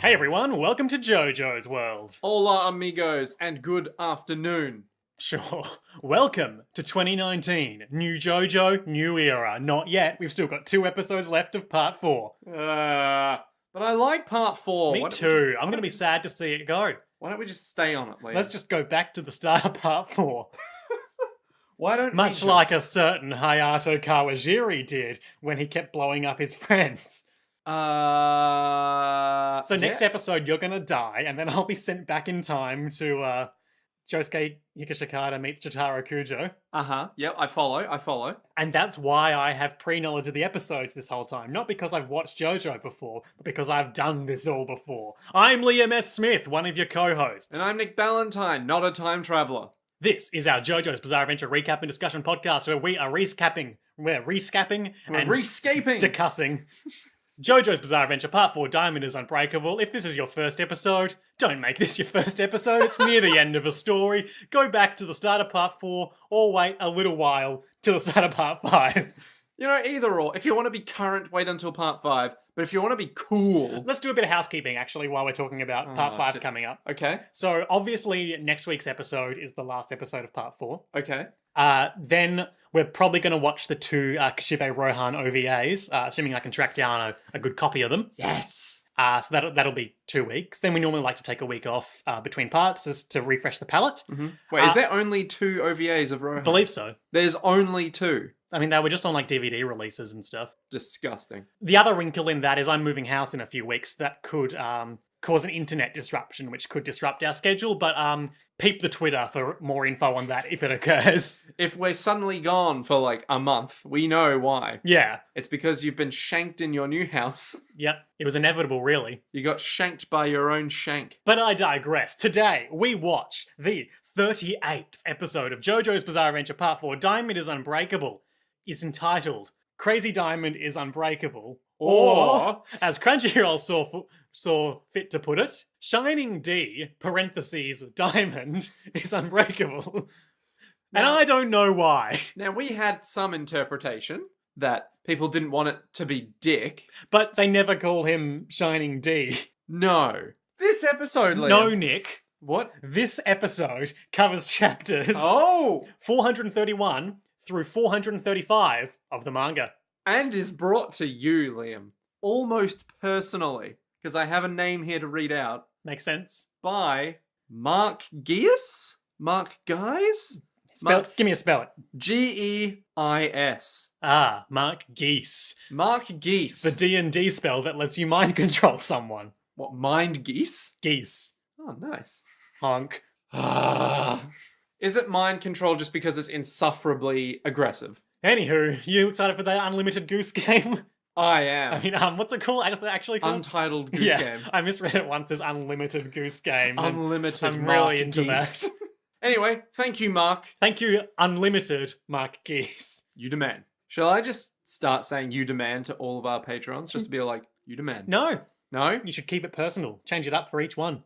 Hey everyone, welcome to Jojo's World. Hola amigos, and good afternoon. Sure. Welcome to 2019. New Jojo, new era. Not yet. We've still got 2 episodes left of part 4. But I like part 4. Me too. I'm going to be sad to see it go. Why don't we just stay on it, Liam? Let's just go back to the start of part 4. Why don't Much we like a just... certain Hayato Kawajiri did when he kept blowing up his friends. So next episode, you're going to die, and then I'll be sent back in time to Josuke Higashikata meets Jotaro Kujo. Yep, I follow. And that's why I have pre-knowledge of the episodes this whole time. Not because I've watched JoJo before, but because I've done this all before. I'm Liam S. Smith, one of your co-hosts. And I'm Nick Ballantyne, not a time traveller. This is our JoJo's Bizarre Adventure recap and discussion podcast where we are recapping, we're rescapping, and rescaping, decussing JoJo's Bizarre Adventure Part 4 Diamond is Unbreakable. If this is your first episode, don't make this your first episode. It's near the end of a story. Go back to the start of Part 4 or wait a little while till the start of Part 5. You know, either or. If you want to be current, wait until part 5. But if you want to be cool... Let's do a bit of housekeeping, actually, while we're talking about Part 5 coming up. Okay. So, obviously, next week's episode is the last episode of Part 4. Okay. Then we're probably going to watch the 2 Kashibe Rohan OVAs, assuming I can track down a good copy of them. Yes! So that'll be 2 weeks. Then we normally like to take a week off between parts just to refresh the palate. Mm-hmm. Wait, is there only 2 OVAs of Rohan? I believe so. There's only 2. I mean, they were just on like DVD releases and stuff. Disgusting. The other wrinkle in that is I'm moving house in a few weeks. That could cause an internet disruption, which could disrupt our schedule. But peep the Twitter for more info on that if it occurs. If we're suddenly gone for like a month, we know why. Yeah. It's because you've been shanked in your new house. Yep. It was inevitable, really. You got shanked by your own shank. But I digress. Today, we watch the 38th episode of JoJo's Bizarre Adventure Part 4 Diamond is Unbreakable. It's entitled Crazy Diamond is Unbreakable, or as Crunchyroll saw fit to put it, Shining D, parentheses, Diamond, is Unbreakable. And I don't know why. Now, we had some interpretation that people didn't want it to be Dick. But they never call him Shining D. No. This episode, Liam. No, Nick. What? This episode covers chapters 431 through 435 of the manga. And is brought to you, Liam, almost personally, because I have a name here to read out. Makes sense. By Mark Geis? Mark Geis? Give me a spell it. Geis. Ah, Mark Geese. Mark Geese. The D&D spell that lets you mind control someone. What, mind geese? Geese. Oh, nice. Honk. Is it mind control just because it's insufferably aggressive? Anywho, you excited for that Unlimited Goose Game? I am. I mean, what's it called? It's actually called? Untitled Goose Game. I misread it once as Unlimited Goose Game. Unlimited I'm Mark really into Geese. that. Anyway, thank you, Mark. Thank you, Unlimited Mark Geese. You demand. Shall I just start saying you demand to all of our patrons just to be like, you demand? No. No? You should keep it personal. Change it up for each one.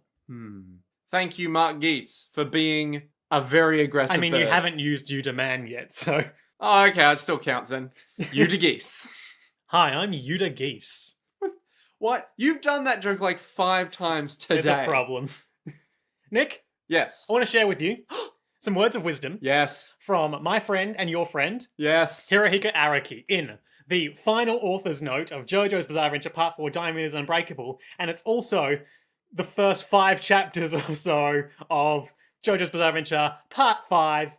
Thank you, Mark Geese, for being a very aggressive I mean, bird. you haven't used you demand yet, so... Oh, okay, it still counts then. Yuda Geese. Hi, I'm Yuda Geese. What? You've done that joke like 5 times today. There's a problem. Nick? Yes. I want to share with you some words of wisdom. Yes. From my friend and your friend, Yes. Hirohiko Araki, in the final author's note of JoJo's Bizarre Adventure Part 4 Diamond is Unbreakable, and it's also the first 5 chapters or so of JoJo's Bizarre Adventure Part 5,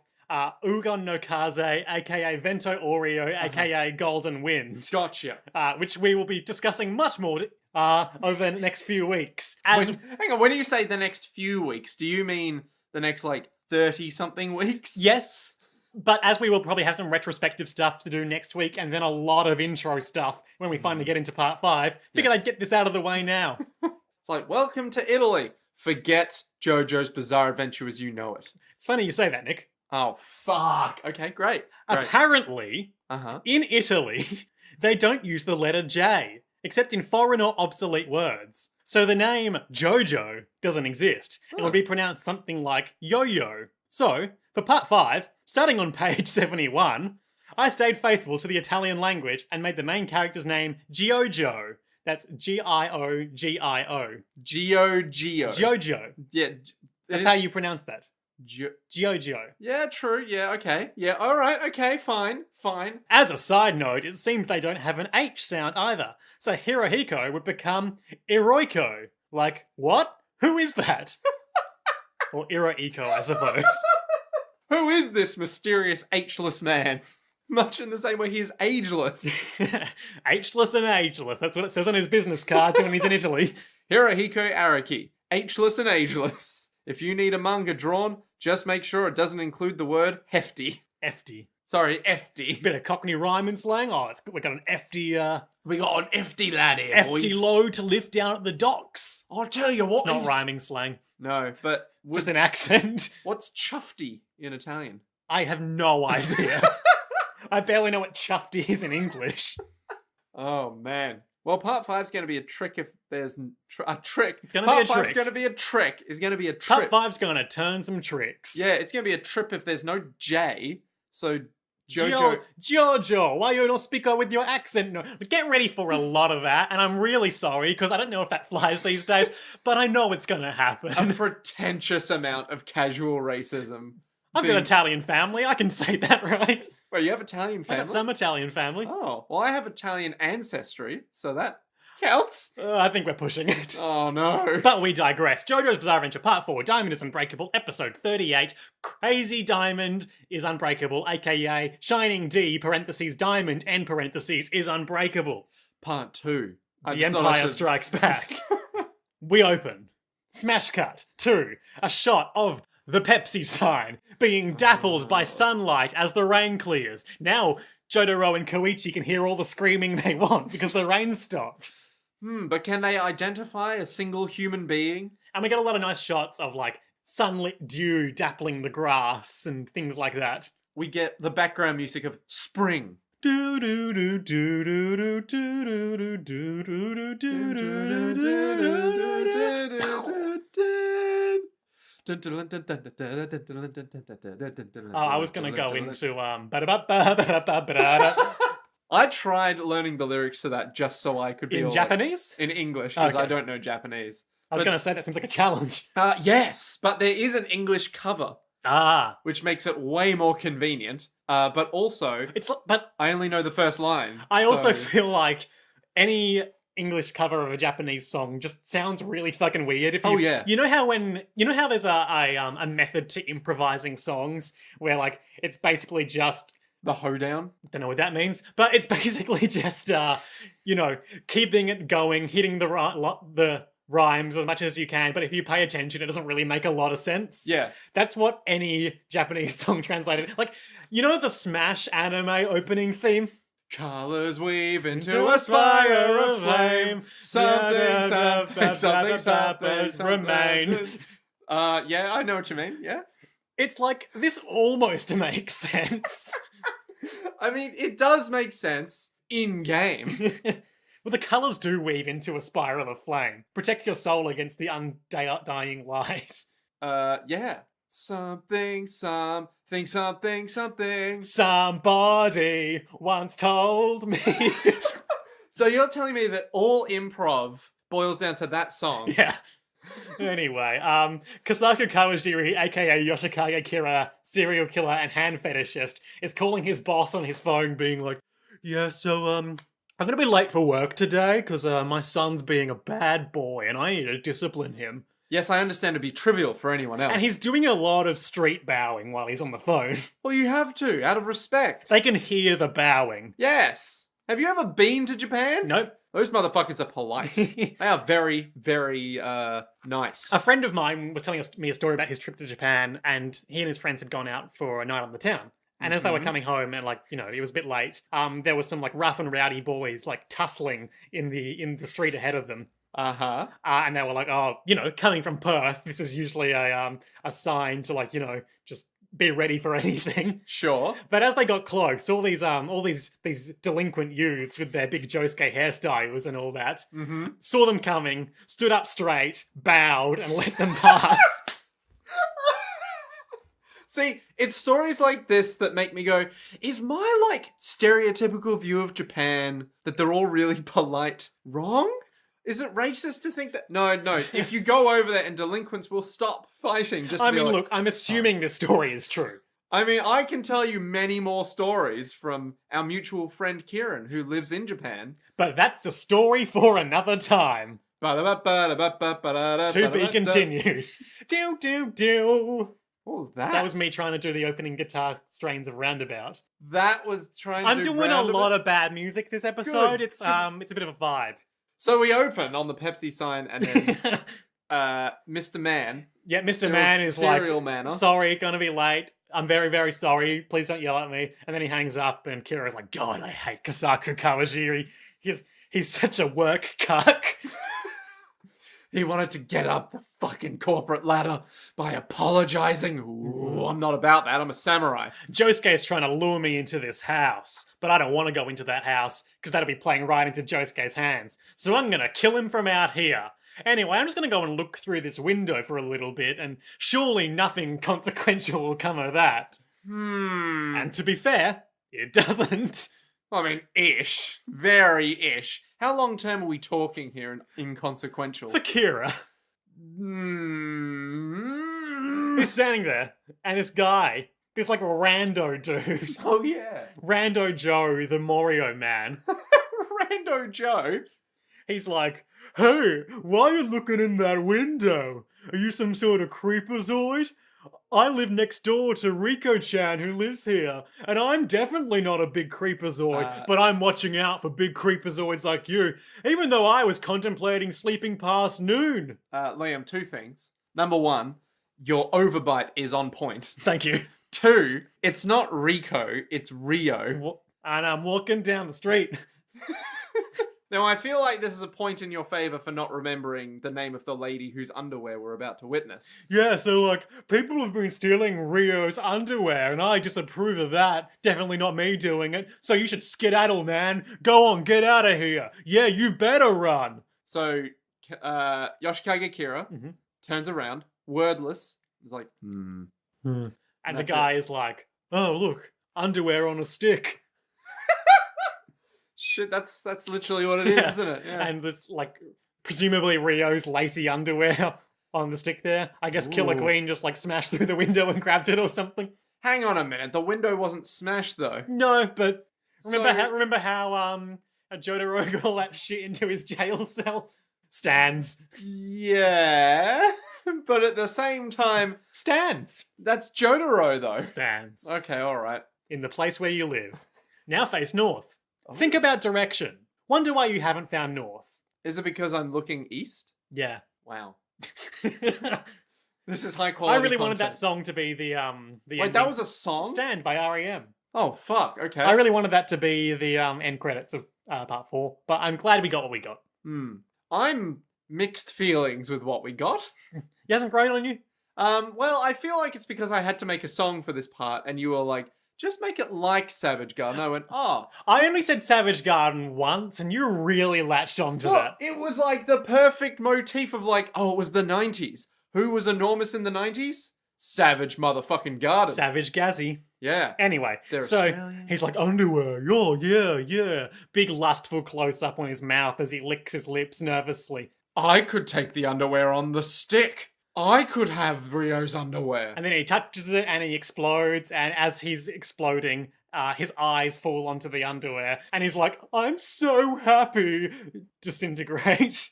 Ugon no Kaze, aka Vento Oreo, aka Golden Wind. Gotcha. Which we will be discussing much more over the next few weeks. Hang on, when you say the next few weeks, do you mean the next, 30-something weeks? Yes, but as we will probably have some retrospective stuff to do next week, and then a lot of intro stuff when we finally get into Part 5, figured I'd get this out of the way now. It's like, welcome to Italy. Forget JoJo's Bizarre Adventure as you know it. It's funny you say that, Nick. Oh, fuck. Okay, great. Apparently, in Italy, they don't use the letter J, except in foreign or obsolete words. So the name Jojo doesn't exist. It would be pronounced something like yo-yo. So, for Part 5, starting on page 71, I stayed faithful to the Italian language and made the main character's name Jojo, That's Giogio. Geo. Jojo. Yeah. That's how you pronounce that. Jojo. Yeah, true. Yeah, okay. Yeah, all right. Okay, fine. As a side note, it seems they don't have an H sound either. So Hirohiko would become Iroiko. Like, what? Who is that? Or Iroiko, I suppose. Who is this mysterious H-less man? Much in the same way he is ageless. H-less and ageless. That's what it says on his business cards when he's in Italy. Hirohiko Araki. H-less and ageless. If you need a manga drawn, just make sure it doesn't include the word hefty. Hefty. Sorry, hefty. Bit of Cockney rhyme and slang. Oh, we got an hefty, We got an hefty lad here, hefty boys. load to lift down at the docks. I'll tell you what. It's not rhyming slang. No, but Just an accent. what's chuffty in Italian? I have no idea. I barely know what chuffed is in English. Oh man. Well, part 5's going to be a trick if there's a trick. It's going to be a Part 5's trick. going to be a trick. It's going to be a trip. Part 5's going to turn some tricks. Yeah, it's going to be a trip if there's no J. So Jojo. Jojo, why you not speak with your accent? No, but get ready for a lot of that, and I'm really sorry because I don't know if that flies these days, but I know it's gonna happen. A pretentious amount of casual racism. I've got an Italian family, I can say that, right? Wait, you have Italian I've family? got some Italian family. Oh, well, I have Italian ancestry, so that counts. I think we're pushing it. Oh no. But we digress. JoJo's Bizarre Adventure Part 4, Diamond is Unbreakable, Episode 38, Crazy Diamond is Unbreakable, aka Shining D, parentheses, Diamond, end parentheses, is Unbreakable. Part 2. I The just thought I Empire should- Strikes Back. We open. Smash cut to a shot of the Pepsi sign being dappled by sunlight as the rain clears. Now, Jotaro and Koichi can hear all the screaming they want because the rain stopped. But can they identify a single human being? And we get a lot of nice shots of like sunlit dew dappling the grass and things like that. We get the background music of spring. Do do do do do do do do do do do do Oh, I was gonna go into I tried learning the lyrics to that just so I could be in all like- Japanese. in English because I Okay. don't know Japanese. I was gonna say that seems like a challenge. Yes, but there is an English cover, Ah, which makes it way more convenient. But also, but I only know the first line. I also so- feel like any English cover of a Japanese song just sounds really fucking weird. If you, Oh, yeah. you know how there's a method to improvising songs where like it's basically just the hoedown. don't know what that means, but it's basically just keeping it going, hitting the rhymes as much as you can. But if you pay attention, it doesn't really make a lot of sense. Yeah. That's what any Japanese song translated. Like, you know the Smash anime opening theme? Colors weave into a spire of flame. Something remain. Yeah, I know what you mean. Yeah. It's like, this almost makes sense. I mean, it does make sense in game. Well, the colours do weave into a spiral of flame. Protect your soul against the undying light. Yeah. Something. Somebody once told me. So you're telling me that all improv boils down to that song? Yeah. Anyway, Kasaku Kawajiri, aka Yoshikage Kira, serial killer and hand fetishist, is calling his boss on his phone being like, yeah, so, I'm gonna be late for work today because my son's being a bad boy and I need to discipline him. Yes, I understand it'd be trivial for anyone else. And he's doing a lot of street bowing while he's on the phone. Well, you have to, out of respect. They can hear the bowing. Yes. Have you ever been to Japan? Nope. Those motherfuckers are polite. They are very, very nice. A friend of mine was telling me a story about his trip to Japan, and he and his friends had gone out for a night on the town. And as they were coming home, and it was a bit late, there was some rough and rowdy boys tussling in the street ahead of them. Uh-huh. And they were like, oh, coming from Perth, this is usually a sign to just be ready for anything. Sure. But as they got close, all these delinquent youths with their big Josuke hairstyles and all that saw them coming, stood up straight, bowed, and let them pass. See, it's stories like this that make me go, is my, like, stereotypical view of Japan that they're all really polite wrong? Is it racist to think that? No. If you go over there and delinquents will stop fighting, just I be mean, like, look, I'm assuming this story is true. I mean, I can tell you many more stories from our mutual friend Kieran, who lives in Japan. But that's a story for another time. To To be continued. Do, do, do. What was that? That was me trying to do the opening guitar strains of Roundabout. That was trying to I'm do doing Roundabout? a lot of bad music this episode. Good. It's a bit of a vibe. So we open on the Pepsi sign, and then Mr. Man. Yeah, Mr. Man is Serial like, manner. sorry, gonna be late. I'm very, very sorry. Please don't yell at me. And then he hangs up, and Kira's like, God, I hate Kasaku Kawajiri. He's such a work cuck. He wanted to get up the fucking corporate ladder by apologizing. Ooh, I'm not about that. I'm a samurai. Josuke is trying to lure me into this house, but I don't want to go into that house because that'll be playing right into Josuke's hands. So I'm gonna kill him from out here. Anyway, I'm just gonna go and look through this window for a little bit, and surely nothing consequential will come of that. And to be fair, it doesn't. I mean, ish. Very ish. How long term are we talking here in inconsequential? For Kira. He's standing there, and this guy, this like rando dude, Oh, yeah. Rando Joe, the Morio man, Rando Joe. he's like, hey, why are you looking in that window? Are you some sort of creepazoid? I live next door to Rico-chan who lives here, and I'm definitely not a big creepazoid, but I'm watching out for big creepazoids like you, even though I was contemplating sleeping past noon. Liam, two things. Number one, your overbite is on point. Thank you. Two, it's not Rico, it's Rio. And I'm walking down the street. Now, I feel like this is a point in your favor for not remembering the name of the lady whose underwear we're about to witness. Yeah, so like, people have been stealing Rio's underwear, and I disapprove of that. Definitely not me doing it. So you should skedaddle, man. Go on, get out of here. Yeah, you better run. So, Yoshikage Kira turns around, wordless. He's like, And the That's guy is like, oh, look, underwear on a stick. Shit, that's literally what it is, isn't it? Yeah. And this, like, presumably Rio's lacy underwear on the stick there. I guess Killer Ooh. Queen just, like, smashed through the window and grabbed it or something. Hang on a minute, the window wasn't smashed though. No, but remember So- how Jotaro got all that shit into his jail cell? Stands. Yeah, but at the same time, Stands. that's Jotaro though. Stands. Okay, all right. In the place where you live. Now face north. Think about direction. Wonder why you haven't found north. Is it because I'm looking east? Yeah. Wow. This is high quality. I really wanted that content. song to be the Wait, ending. that was a song? Stand by REM. Oh fuck. Okay. I really wanted that to be the end credits of part 4, but I'm glad we got what we got. I'm mixed feelings with what we got. He hasn't grown on you? Well, I feel like it's because I had to make a song for this part, and you were like, just make it like Savage Garden. I went, oh. I only said Savage Garden once, and you really latched onto Well, that. it was like the perfect motif of like, oh, it was the 90s. Who was enormous in the 90s? Savage motherfucking Garden. Savage Gazzy. Yeah. Anyway, They're so Australian. he's like, underwear, oh, yeah. Big lustful close-up on his mouth as he licks his lips nervously. I could take the underwear on the stick. I could have Rio's underwear. And then he touches it and he explodes, and as he's exploding, his eyes fall onto the underwear, and he's like, I'm so happy. Disintegrate.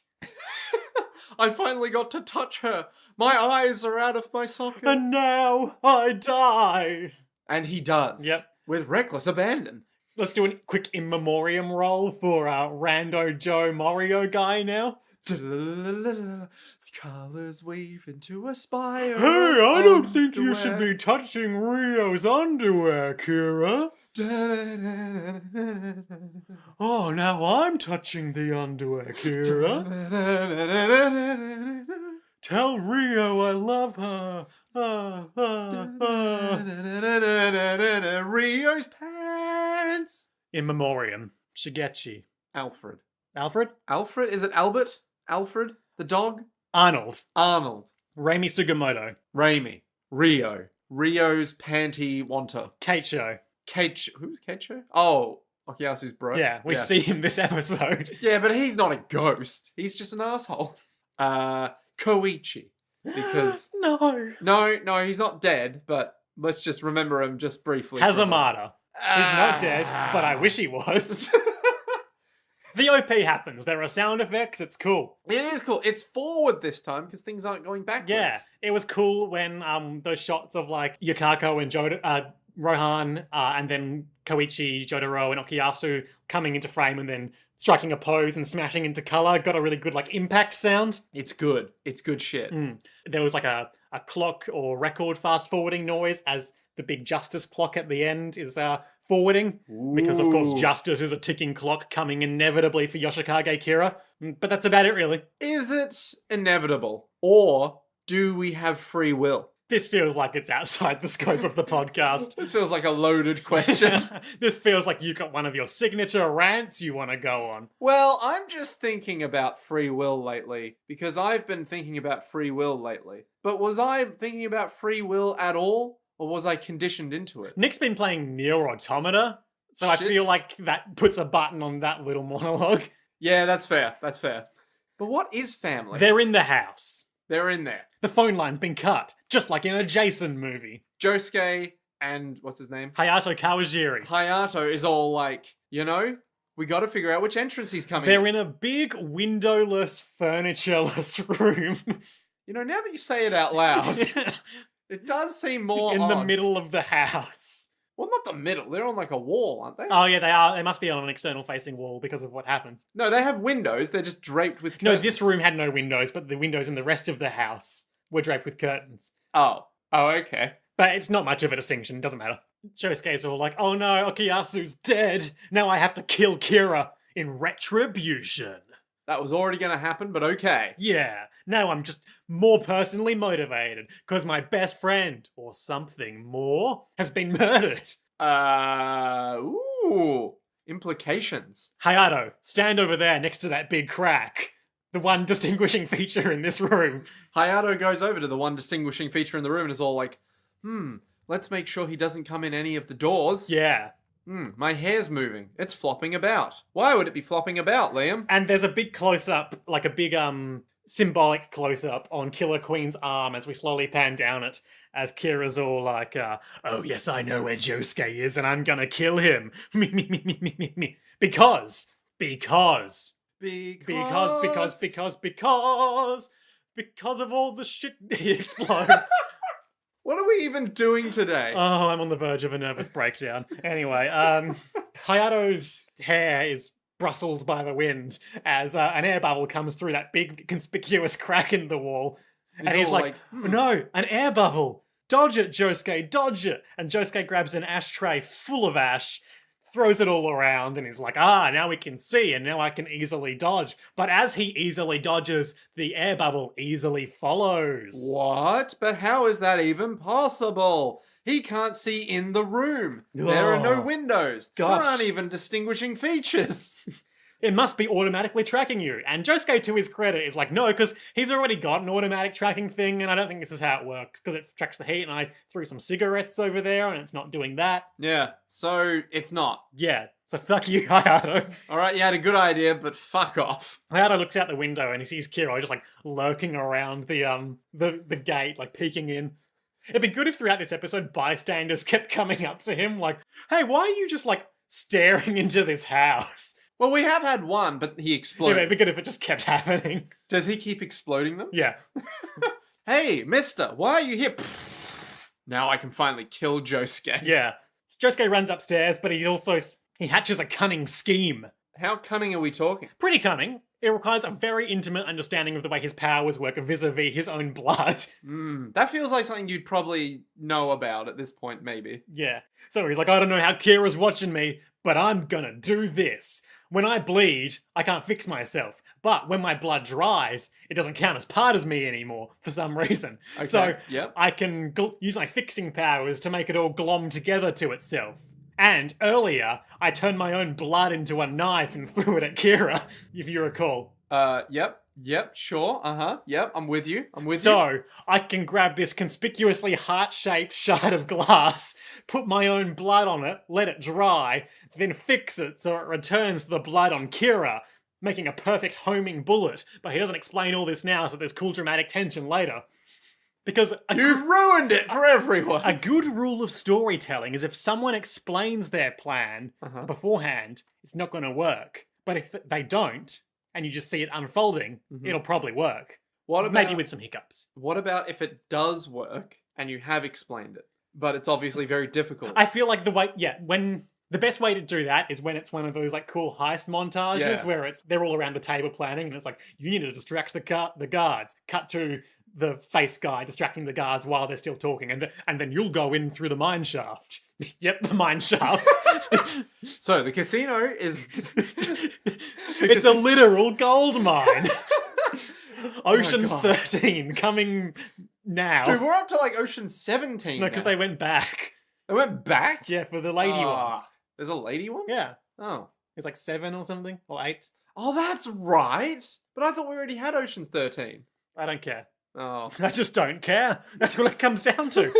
I finally got to touch her. My eyes are out of my sockets. And now I die. And he does. Yep. With reckless abandon. Let's do a quick in memoriam roll for Rando Joe Mario guy now. Colors weave into a spiral. Hey, I don't think you should be touching Rio's underwear, Kira. Oh, now I'm touching the underwear, Kira. Tell Rio I love her. Rio's pants. In memoriam, Shigechi. Alfred. Alfred? Alfred? Is it Albert? Alfred? The dog? Arnold. Arnold. Reimi Sugimoto. Raimi. Rio. Ryo's panty wanter. Keicho. Who's Keicho? Oh, Okuyasu's bro. Yeah, we see him this episode. Yeah, but he's not a ghost. He's just an asshole. Koichi. Because... No. No, he's not dead, but let's just remember him just briefly. Hazamada. He's not dead, but I wish he was. The OP happens. There are sound effects. It's cool. It is cool. It's forward this time because things aren't going backwards. Yeah, it was cool when those shots of like Yukako and Rohan, and then Koichi, Jotaro, and Okuyasu coming into frame and then striking a pose and smashing into color got a really good like impact sound. It's good. It's good shit. There was like a clock or record fast forwarding noise as the big justice clock at the end is forwarding. Because of course justice is a ticking clock coming inevitably for Yoshikage Kira. But that's about it really. Is it inevitable? Or do we have free will? This feels like it's outside the scope of the podcast. This feels like a loaded question. This feels like you got one of your signature rants you want to go on. Well, I'm just thinking about free will lately because I've been thinking about free will lately. But was I thinking about free will at all? Or was I conditioned into it? Nick's been playing Nier Automata, so I feel like that puts a button on that little monologue. Yeah, that's fair. That's fair. But what is family? They're in the house. They're in there. The phone line's been cut, just like in a Jason movie. Josuke and what's his name? Hayato Kawajiri. Hayato is all like, we got to figure out which entrance he's coming They're in a big windowless, furnitureless room. Now that you say it out loud, it does seem more in odd. the middle of the house. Well, not the middle. They're on like a wall, aren't they? Oh yeah, they are. They must be on an external facing wall because of what happens. No, they have windows. They're just draped with curtains. No, this room had no windows, but the windows in the rest of the house were draped with curtains. Oh, okay. But it's not much of a distinction. It doesn't matter. Josuke's all like, oh no, Okuyasu's dead. Now I have to kill Kira in retribution. That was already going to happen, but okay. Yeah, now I'm just more personally motivated because my best friend, or something more, has been murdered. Implications. Hayato, stand over there next to that big crack. The one distinguishing feature in this room. Hayato goes over to the one distinguishing feature in the room and is all like, let's make sure he doesn't come in any of the doors. Yeah. My hair's moving. It's flopping about. Why would it be flopping about, Liam? And there's a big close-up, like a big, symbolic close-up on Killer Queen's arm as we slowly pan down it, as Kira's all like, oh yes, I know where Josuke is and I'm gonna kill him. Me. Because of all the shit he explodes. What are we even doing today? Oh, I'm on the verge of a nervous breakdown. Anyway, Hayato's hair is rustled by the wind as an air bubble comes through that big conspicuous crack in the wall. And he's like, no, an air bubble. Dodge it, Josuke, dodge it. And Josuke grabs an ashtray full of ash, throws it all around, and he's like, now we can see, and now I can easily dodge. But as he easily dodges, the air bubble easily follows. What? But how is that even possible? He can't see in the room. There are no windows. Gosh. There aren't even distinguishing features. It must be automatically tracking you. And Josuke, to his credit, is like, no, because he's already got an automatic tracking thing, and I don't think this is how it works, because it tracks the heat, and I threw some cigarettes over there, and it's not doing that. Yeah, so it's not. Yeah, so fuck you, Hayato. Alright, you had a good idea, but fuck off. Hayato looks out the window, and he sees Kiro just, like, lurking around the gate, like, peeking in. It'd be good if throughout this episode, bystanders kept coming up to him, like, hey, why are you just, like, staring into this house? Well, we have had one, but he Yeah, exploded. it'd be good if it just kept happening. Does he keep exploding them? Yeah. Hey, mister, why are you here? Now I can finally kill Josuke. Yeah. Josuke runs upstairs, but he hatches a cunning scheme. How cunning are we talking? Pretty cunning. It requires a very intimate understanding of the way his powers work vis-a-vis his own blood. That feels like something you'd probably know about at this point, maybe. Yeah. So he's like, I don't know how Kira's watching me, but I'm gonna do this. When I bleed, I can't fix myself. But when my blood dries, it doesn't count as part of me anymore for some reason. Okay, So yep. I can use my fixing powers to make it all glom together to itself. And earlier, I turned my own blood into a knife and threw it at Kira, if you recall. Yep. Yep, sure. Yep, I'm with you. I'm with you. So, I can grab this conspicuously heart-shaped shard of glass, put my own blood on it, let it dry, then fix it so it returns the blood on Kira, making a perfect homing bullet. But he doesn't explain all this now, so there's cool dramatic tension later. Because You've ruined it for everyone. a good rule of storytelling is if someone explains their plan beforehand, it's not going to work. But if they don't, and you just see it unfolding, it'll probably work. What about, maybe with some hiccups. What about if it does work and you have explained it, but it's obviously very difficult? I feel like when the best way to do that is when it's one of those like cool heist montages where they're all around the table planning, and it's like you need to distract the guards. Cut to the face guy distracting the guards while they're still talking, and then you'll go in through the mine shaft. Yep, the mine shaft. So the casino is. It's a literal gold mine. Ocean's God. 13 coming now. Dude, we're up to like Ocean 17. No, because they went back. They went back? Yeah, for the lady one. Ah, there's a lady one? Yeah. Oh. It's like 7 or something, or 8. Oh, that's right. But I thought we already had Ocean's 13. I don't care. Oh. I just don't care. That's what it comes down to.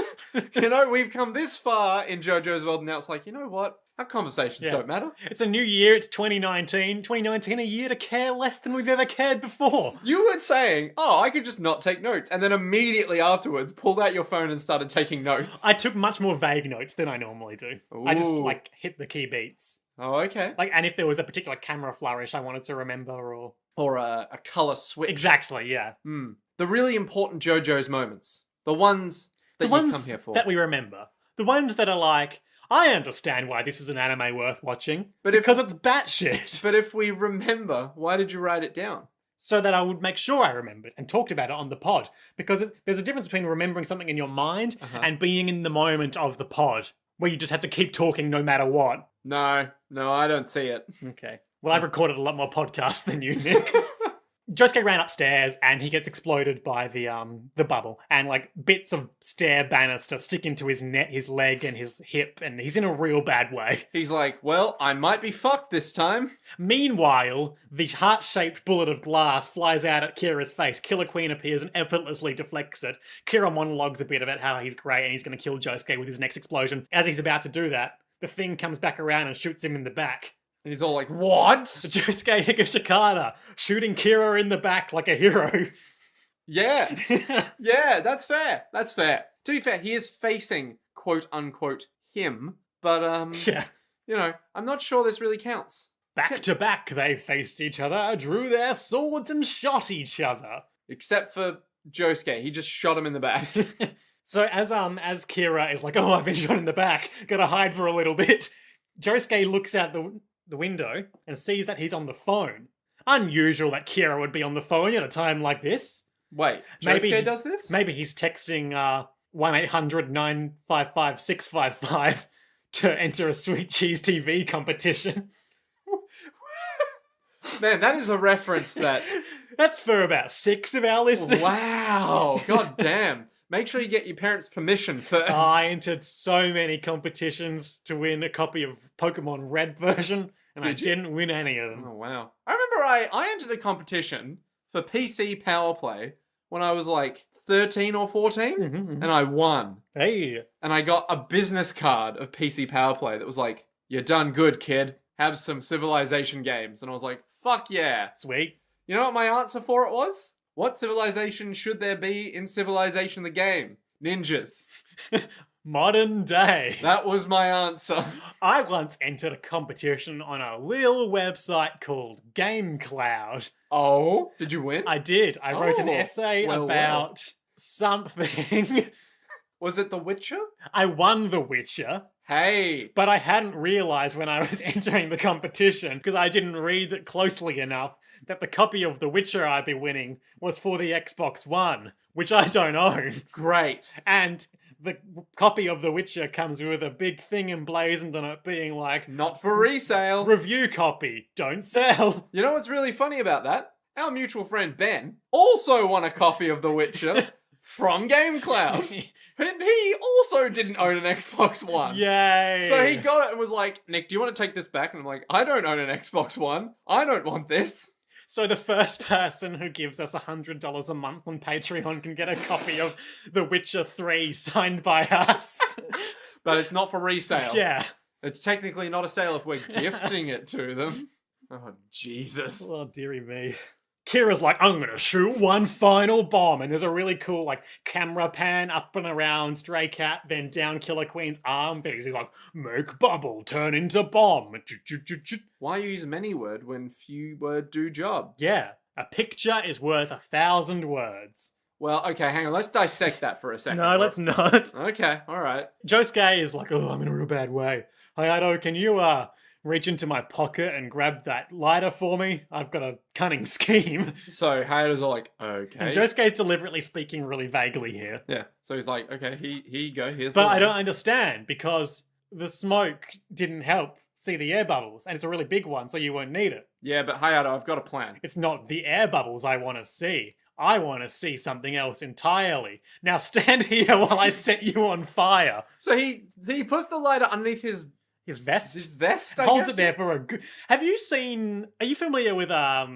You know, we've come this far in JoJo's world, and now it's like, you know what? Our conversations don't matter. It's a new year, it's 2019. 2019, a year to care less than we've ever cared before. You were saying, oh, I could just not take notes, and then immediately afterwards pulled out your phone and started taking notes. I took much more vague notes than I normally do. I just, Ooh. like, hit the key beats. Oh, okay. Like, and if there was a particular camera flourish I wanted to remember, Or a colour switch. Exactly, yeah. The really important JoJo's moments. The ones that you come here for. That we remember. The ones that are like, I understand why this is an anime worth watching, But because it's batshit. But if we remember, why did you write it down? So that I would make sure I remembered and talked about it on the pod. Because there's a difference between remembering something in your mind and being in the moment of the pod, where you just have to keep talking no matter what. No, I don't see it. Okay. Well, I've recorded a lot more podcasts than you, Nick. Josuke ran upstairs and he gets exploded by the bubble, and like bits of stair banister stick into his his leg and his hip, and he's in a real bad way. He's like, well, I might be fucked this time. Meanwhile, the heart-shaped bullet of glass flies out at Kira's face. Killer Queen appears and effortlessly deflects it. Kira monologues a bit about how he's great and he's going to kill Josuke with his next explosion. As he's about to do that, the thing comes back around and shoots him in the back. And he's all like, what? Josuke Higashikata shooting Kira in the back like a hero. Yeah. Yeah, that's fair. That's fair. To be fair, he is facing, quote unquote, him. But, Yeah. you know, I'm not sure this really counts. Back to back, they faced each other, drew their swords, and shot each other. Except for Josuke. He just shot him in the back. So as Kira is like, oh, I've been shot in the back, gotta hide for a little bit, Josuke looks out the window and sees that he's on the phone. Unusual that Kira would be on the phone at a time like this. Wait, Maybe Josuke does this? Maybe he's texting 1-800-955-655 to enter a Sweet Cheese TV competition. Man, that is a reference that... That's for about 6 of our listeners. Wow, god damn. Make sure you get your parents' permission first. I entered so many competitions to win a copy of Pokemon Red version, and I didn't win any of them. Oh, wow. I remember I entered a competition for PC Power Play when I was like 13 or 14, and I won. Hey. And I got a business card of PC Power Play that was like, you're done good, kid. Have some Civilization games. And I was like, fuck yeah. Sweet. You know what my answer for it was? What civilization should there be in Civilization the game? Ninjas. Modern day. That was my answer. I once entered a competition on a little website called GameCloud. Oh, did you win? I did. I wrote an Oh, essay about something. Was it The Witcher? I won The Witcher. Hey. But I hadn't realised when I was entering the competition, because I didn't read it closely enough, that the copy of The Witcher I'd be winning was for the Xbox One, which I don't own. Great. And the copy of The Witcher comes with a big thing emblazoned on it being like, Not for resale. review copy, don't sell. You know what's really funny about that? Our mutual friend Ben also won a copy of The Witcher from GameCloud. And he also didn't own an Xbox One. Yay. So he got it and was like, Nick, do you want to take this back? And I'm like, I don't own an Xbox One. I don't want this. So the first person who gives us $100 a month on Patreon can get a copy of The Witcher 3 signed by us. But it's not for resale. Yeah. It's technically not a sale if we're gifting it to them. Oh, Jesus. Oh, dearie me. Kira's like, I'm gonna shoot one final bomb, and there's a really cool like camera pan up and around Stray Cat, then down Killer Queen's arm. Then he's like, make bubble turn into bomb. Why use many word when few word do job? Yeah, a picture is worth 1,000 words. Well, okay, hang on. Let's dissect that for a second. No, let's not. Okay, all right. Josuke is like, oh, I'm in a real bad way. Hayato, can you reach into my pocket and grab that lighter for me? I've got a cunning scheme. So Hayato's all like, okay. And Josuke's deliberately speaking really vaguely here. Yeah. So he's like, okay, here you go. Here's But the I don't lighter. understand because the smoke didn't help see the air bubbles, and it's a really big one, so you won't need it. Yeah, but Hayato, I've got a plan. It's not the air bubbles I want to see. I want to see something else entirely. Now stand here while I set you on fire. So he puts the lighter underneath his vest. I Holds guess? it there for a good... Have you seen... Are you familiar with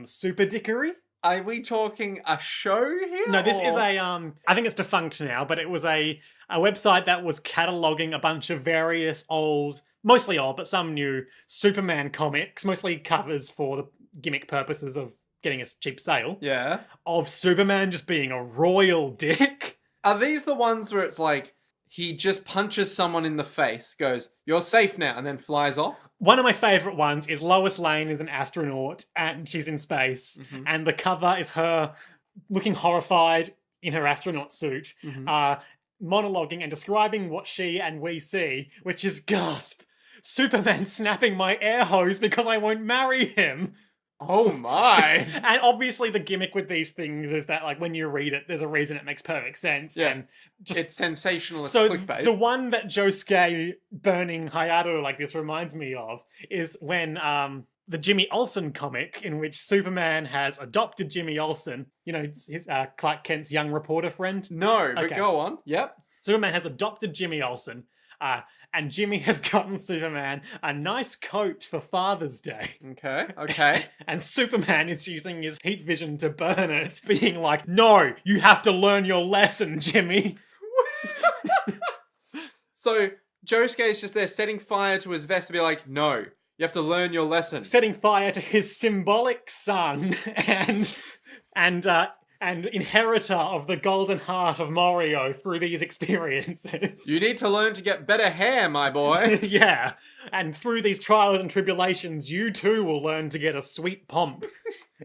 Super Dickory? Are we talking a show here? No, this is or- a... I think it's defunct now, but it was a website that was cataloguing a bunch of various old... Mostly old, but some new Superman comics, mostly covers for the gimmick purposes of getting a cheap sale, Yeah. of Superman just being a royal dick. Are these the ones where it's like he just punches someone in the face, goes, "You're safe now," and then flies off? One of my favourite ones is Lois Lane is an astronaut and she's in space, and the cover is her looking horrified in her astronaut suit, monologuing and describing what she and we see, which is, gasp, Superman snapping my air hose because I won't marry him. Oh my. And obviously the gimmick with these things is that like when you read it, there's a reason it makes perfect sense. Yeah. And just It's sensationalist so clickbait. the one that Josuke burning Hayato like this reminds me of is when the Jimmy Olsen comic in which Superman has adopted Jimmy Olsen, you know, his, Clark Kent's young reporter friend. No, but Okay. go on. Yep. Superman has adopted Jimmy Olsen, and Jimmy has gotten Superman a nice coat for Father's Day. Okay. And Superman is using his heat vision to burn it, being like, no, you have to learn your lesson, Jimmy. So Josuke is just there setting fire to his vest to be like, no, you have to learn your lesson. Setting fire to his symbolic son and inheritor of the golden heart of Mario through these experiences. You need to learn to get better hair, my boy. Yeah, and through these trials and tribulations, you too will learn to get a sweet pomp.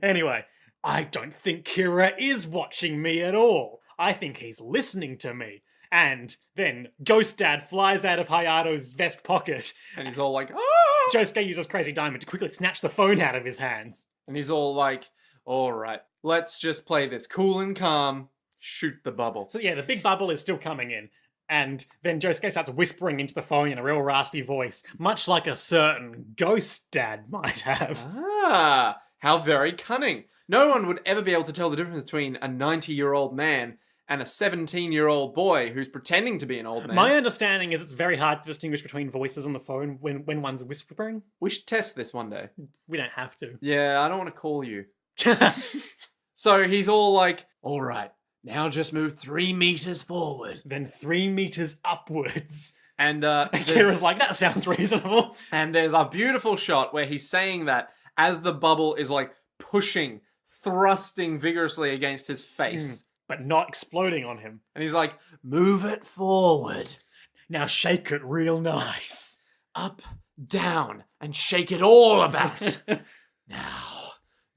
Anyway, I don't think Kira is watching me at all. I think he's listening to me. And then Ghost Dad flies out of Hayato's vest pocket. And he's all like, ah! Josuke uses Crazy Diamond to quickly snatch the phone out of his hands. And he's all like, all right, let's just play this cool and calm, shoot the bubble. So yeah, the big bubble is still coming in. And then Josuke starts whispering into the phone in a real raspy voice, much like a certain Ghost Dad might have. Ah, how very cunning. No one would ever be able to tell the difference between a 90-year-old man and a 17-year-old boy who's pretending to be an old man. My understanding is it's very hard to distinguish between voices on the phone when one's whispering. We should test this one day. We don't have to. Yeah, I don't want to call you. So he's all like, all right, now just move 3 meters forward. Then 3 meters upwards. And Kira's like, that sounds reasonable. and there's a beautiful shot where he's saying that as the bubble is like pushing, thrusting vigorously against his face. But not exploding on him. And he's like, move it forward. Now shake it real nice. Up, down, and shake it all about. Now,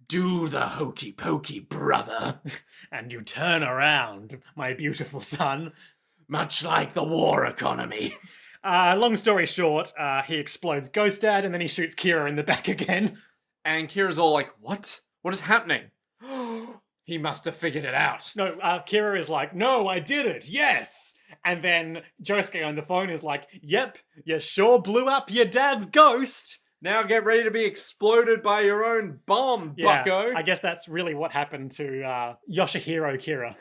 do the hokey pokey, brother. And you turn around, my beautiful son. Much like the war economy. Long story short, he explodes Ghost Dad and then he shoots Kira in the back again. And Kira's all like, what? What is happening? He must have figured it out. No, Kira is like, no, I did it, yes! And then Josuke on the phone is like, yep, you sure blew up your dad's ghost! Now get ready to be exploded by your own bomb, bucko. I guess that's really what happened to Yoshihiro Kira.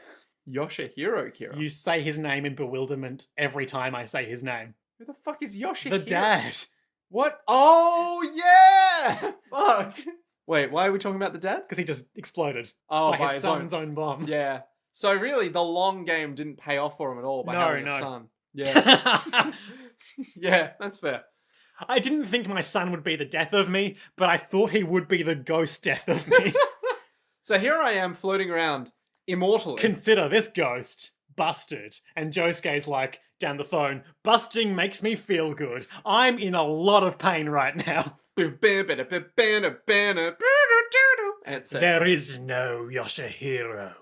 Yoshihiro Kira. You say his name in bewilderment every time I say his name. Who the fuck is Yoshihiro? The dad. What? Oh, yeah! Fuck. Wait, why are we talking about the dad? Because he just exploded Oh, by by his son's own bomb. Yeah. So really, the long game didn't pay off for him at all by No, having no. a son. Yeah. Yeah, that's fair. I didn't think my son would be the death of me, but I thought he would be the ghost death of me. So here I am floating around immortally. Consider this ghost busted. And Josuke's like, down the phone, busting makes me feel good. I'm in a lot of pain right now. And it says, There is no Yoshihiro.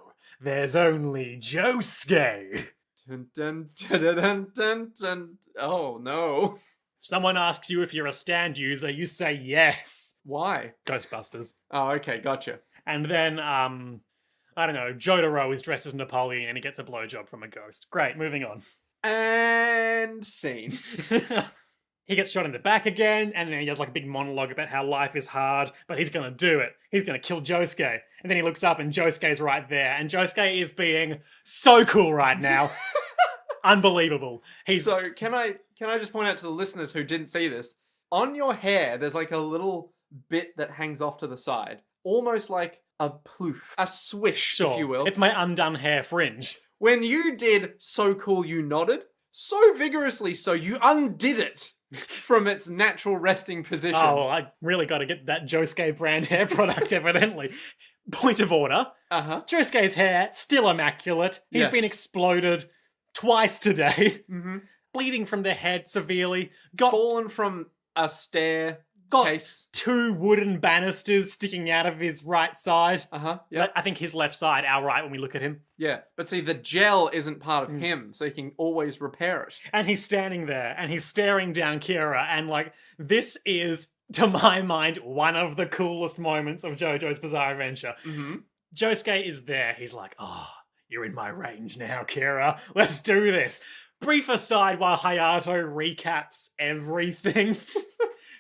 There's only Josuke. dun, dun, dun, dun, dun, dun, dun. Oh no. If someone asks you if you're a stand user, you say yes. Why? Ghostbusters. Oh, okay, gotcha. And then, I don't know, Jotaro is dressed as Napoleon and he gets a blowjob from a ghost. Great, moving on. And scene. He gets shot in the back again, and then he does like a big monologue about how life is hard, but he's gonna do it. He's gonna kill Josuke. And then he looks up and Josuke's right there, and Josuke is being so cool right now. Unbelievable. So can I just point out to the listeners who didn't see this? On your hair, there's like a little bit that hangs off to the side. Almost like a ploof. A swish, if you will. It's my undone hair fringe. When you did So Cool You Nodded, so vigorously so you undid it from its natural resting position. Oh, well, I really got to get that Josuke brand hair product, evidently. Point of order. Uh-huh. Josuke's hair, still immaculate. He's Yes. been exploded twice today. Mm-hmm. Bleeding from the head severely. Got Fallen from a stair Got case. 2 wooden banisters sticking out of his right side. Uh-huh. Yeah. I think his left side, our right when we look at him. Yeah. But see, the gel isn't part of him, so he can always repair it. And he's standing there and he's staring down Kira, and like, this is, to my mind, one of the coolest moments of JoJo's Bizarre Adventure. Mm-hmm. Josuke is there. He's like, oh, you're in my range now, Kira. Let's do this. Brief aside while Hayato recaps everything.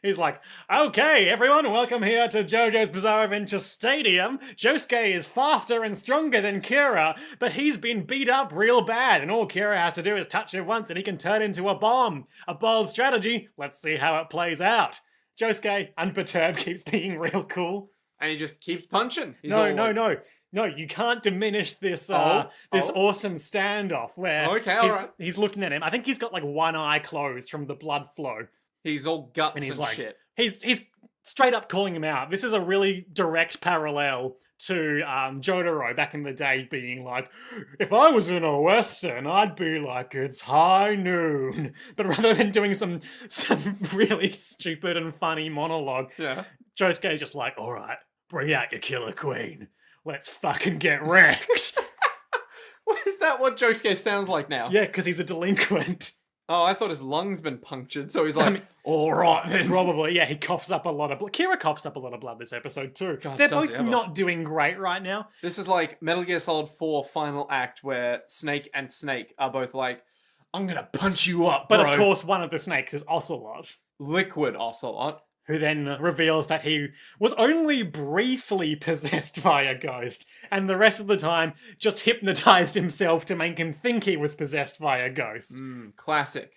He's like, okay, everyone, welcome here to JoJo's Bizarre Adventure Stadium. Josuke is faster and stronger than Kira, but he's been beat up real bad, and all Kira has to do is touch him once and he can turn into a bomb. A bold strategy. Let's see how it plays out. Josuke, unperturbed, keeps being real cool. And he just keeps punching. He's No, all like, No, you can't diminish this this Oh. awesome standoff where Okay, all right. he's looking at him. I think he's got like one eye closed from the blood flow. He's all guts And and, he's like, shit. he's straight up calling him out. This is a really direct parallel to Jotaro back in the day being like, if I was in a Western, I'd be like, it's high noon. But rather than doing some really stupid and funny monologue, Yeah. Josuke's just like, all right, bring out your killer queen. Let's fucking get wrecked. Is that what Josuke sounds like now? Yeah, because he's a delinquent. Oh, I thought his lungs been punctured, so he's like, I mean, all right then. Probably, yeah, he coughs up a lot of blood. Kira coughs up a lot of blood this episode too. God, They're does both he ever. not doing great right now. This is like Metal Gear Solid 4 Final Act where Snake and Snake are both like, I'm gonna punch you up, But bro. of course, one of the snakes is Ocelot, Liquid Ocelot. who then reveals that he was only briefly possessed by a ghost, and the rest of the time just hypnotized himself to make him think he was possessed by a ghost. Classic.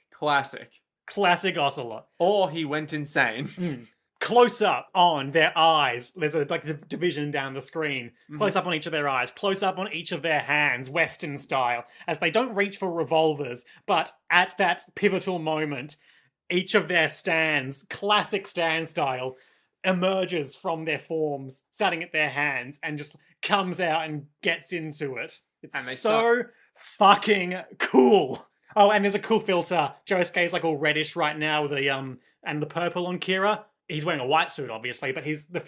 Classic Ocelot. Or he went insane. Close up on their eyes. There's a division down the screen. Close up on each of their eyes. Close up on each of their hands, Western style, as they don't reach for revolvers. But at that pivotal moment, each of their stands, classic stand style, emerges from their forms, starting at their hands, and just comes out and gets into it. It's And they so fucking cool. Oh, and there's a cool filter. Josuke's like all reddish right now with the and the purple on Kira. He's wearing a white suit, obviously, but he's the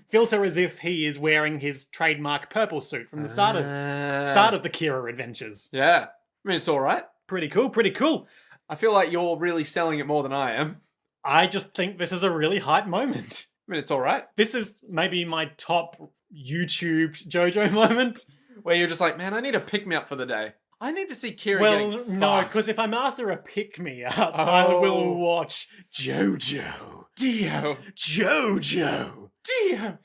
filter as if he is wearing his trademark purple suit from the start of the Kira adventures. Yeah. I mean, it's all right. Pretty cool, pretty cool. I feel like you're really selling it more than I am. I just think this is a really hype moment. I mean, it's all right. This is maybe my top YouTube JoJo moment. Where you're just like, man, I need a pick-me-up for the day. I need to see Kira Well, getting no, fucked. because if I'm after a pick-me-up, I will Oh. watch Jojo. Dio. Jojo. Dio.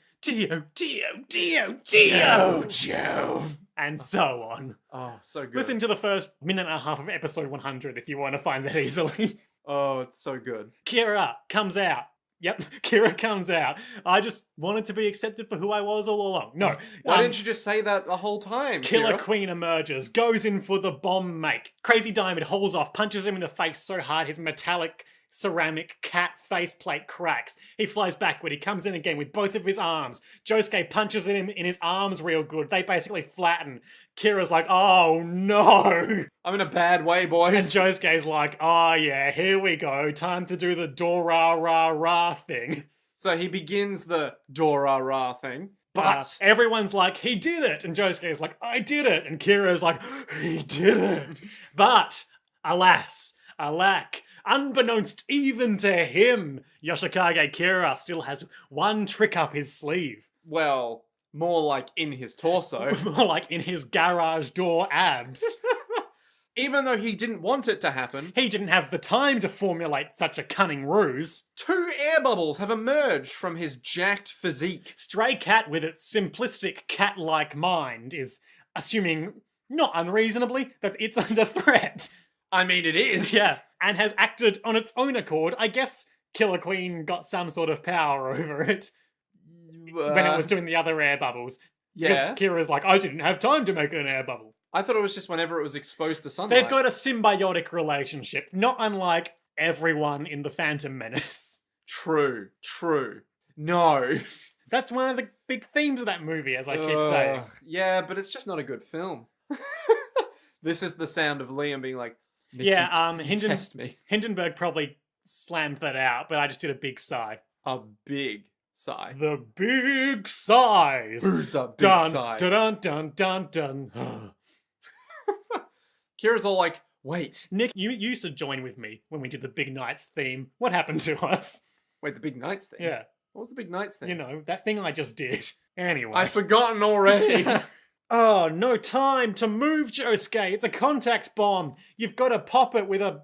Jojo. And so on. Oh, so good. Listen to the first minute and a half of episode 100 if you want to find that easily. Oh, it's so good. Kira comes out, Yep, Kira comes out. I just wanted to be accepted for who I was all along. No. Why didn't you just say that the whole time, Killer Kira? Queen emerges, goes in for the bomb make. Crazy Diamond hauls off, punches him in the face so hard his metallic ceramic cat faceplate cracks. He flies backward. He comes in again with both of his arms. Josuke punches him in his arms real good. They basically flatten. Kira's like, oh no! I'm in a bad way, boys. And Josuke's like, oh yeah, here we go. Time to do the Dora Ra Ra thing. So he begins the Dora Ra thing. But everyone's like, he did it. And Josuke's like, I did it. And Kira's like, he did it. But, alas, alack, unbeknownst even to him, Yoshikage Kira still has one trick up his sleeve. Well, more like in his torso. More like in his garage door abs. Even though he didn't want it to happen, He didn't have the time to formulate such a cunning ruse. 2 air bubbles have emerged from his jacked physique. Stray Cat, with its simplistic cat-like mind, is assuming, not unreasonably, that it's under threat. I mean, it is. Yeah, and has acted on its own accord. I guess Killer Queen got some sort of power over it when it was doing the other air bubbles. Yeah. Because Kira's like, I didn't have time to make an air bubble. I thought it was just whenever it was exposed to sunlight. They've got a symbiotic relationship, not unlike everyone in The Phantom Menace. True. No. That's one of the big themes of that movie, as I keep saying. Yeah, but it's just not a good film. This is the sound of Liam being like, Nikki, test me. Hindenburg probably slammed that out, but I just did a big sigh. A big sigh. The big sighs. Who's a big Dun, sigh? dun, dun, dun, dun. Kira's all like, wait. Nick, you used to join with me when we did the Big Nights theme. What happened to us? Wait, the Big Nights thing? Yeah. What was the Big Nights thing? You know, that thing I just did. Anyway. I've forgotten already. Oh, no time to move, Josuke. It's a contact bomb. You've got to pop it with a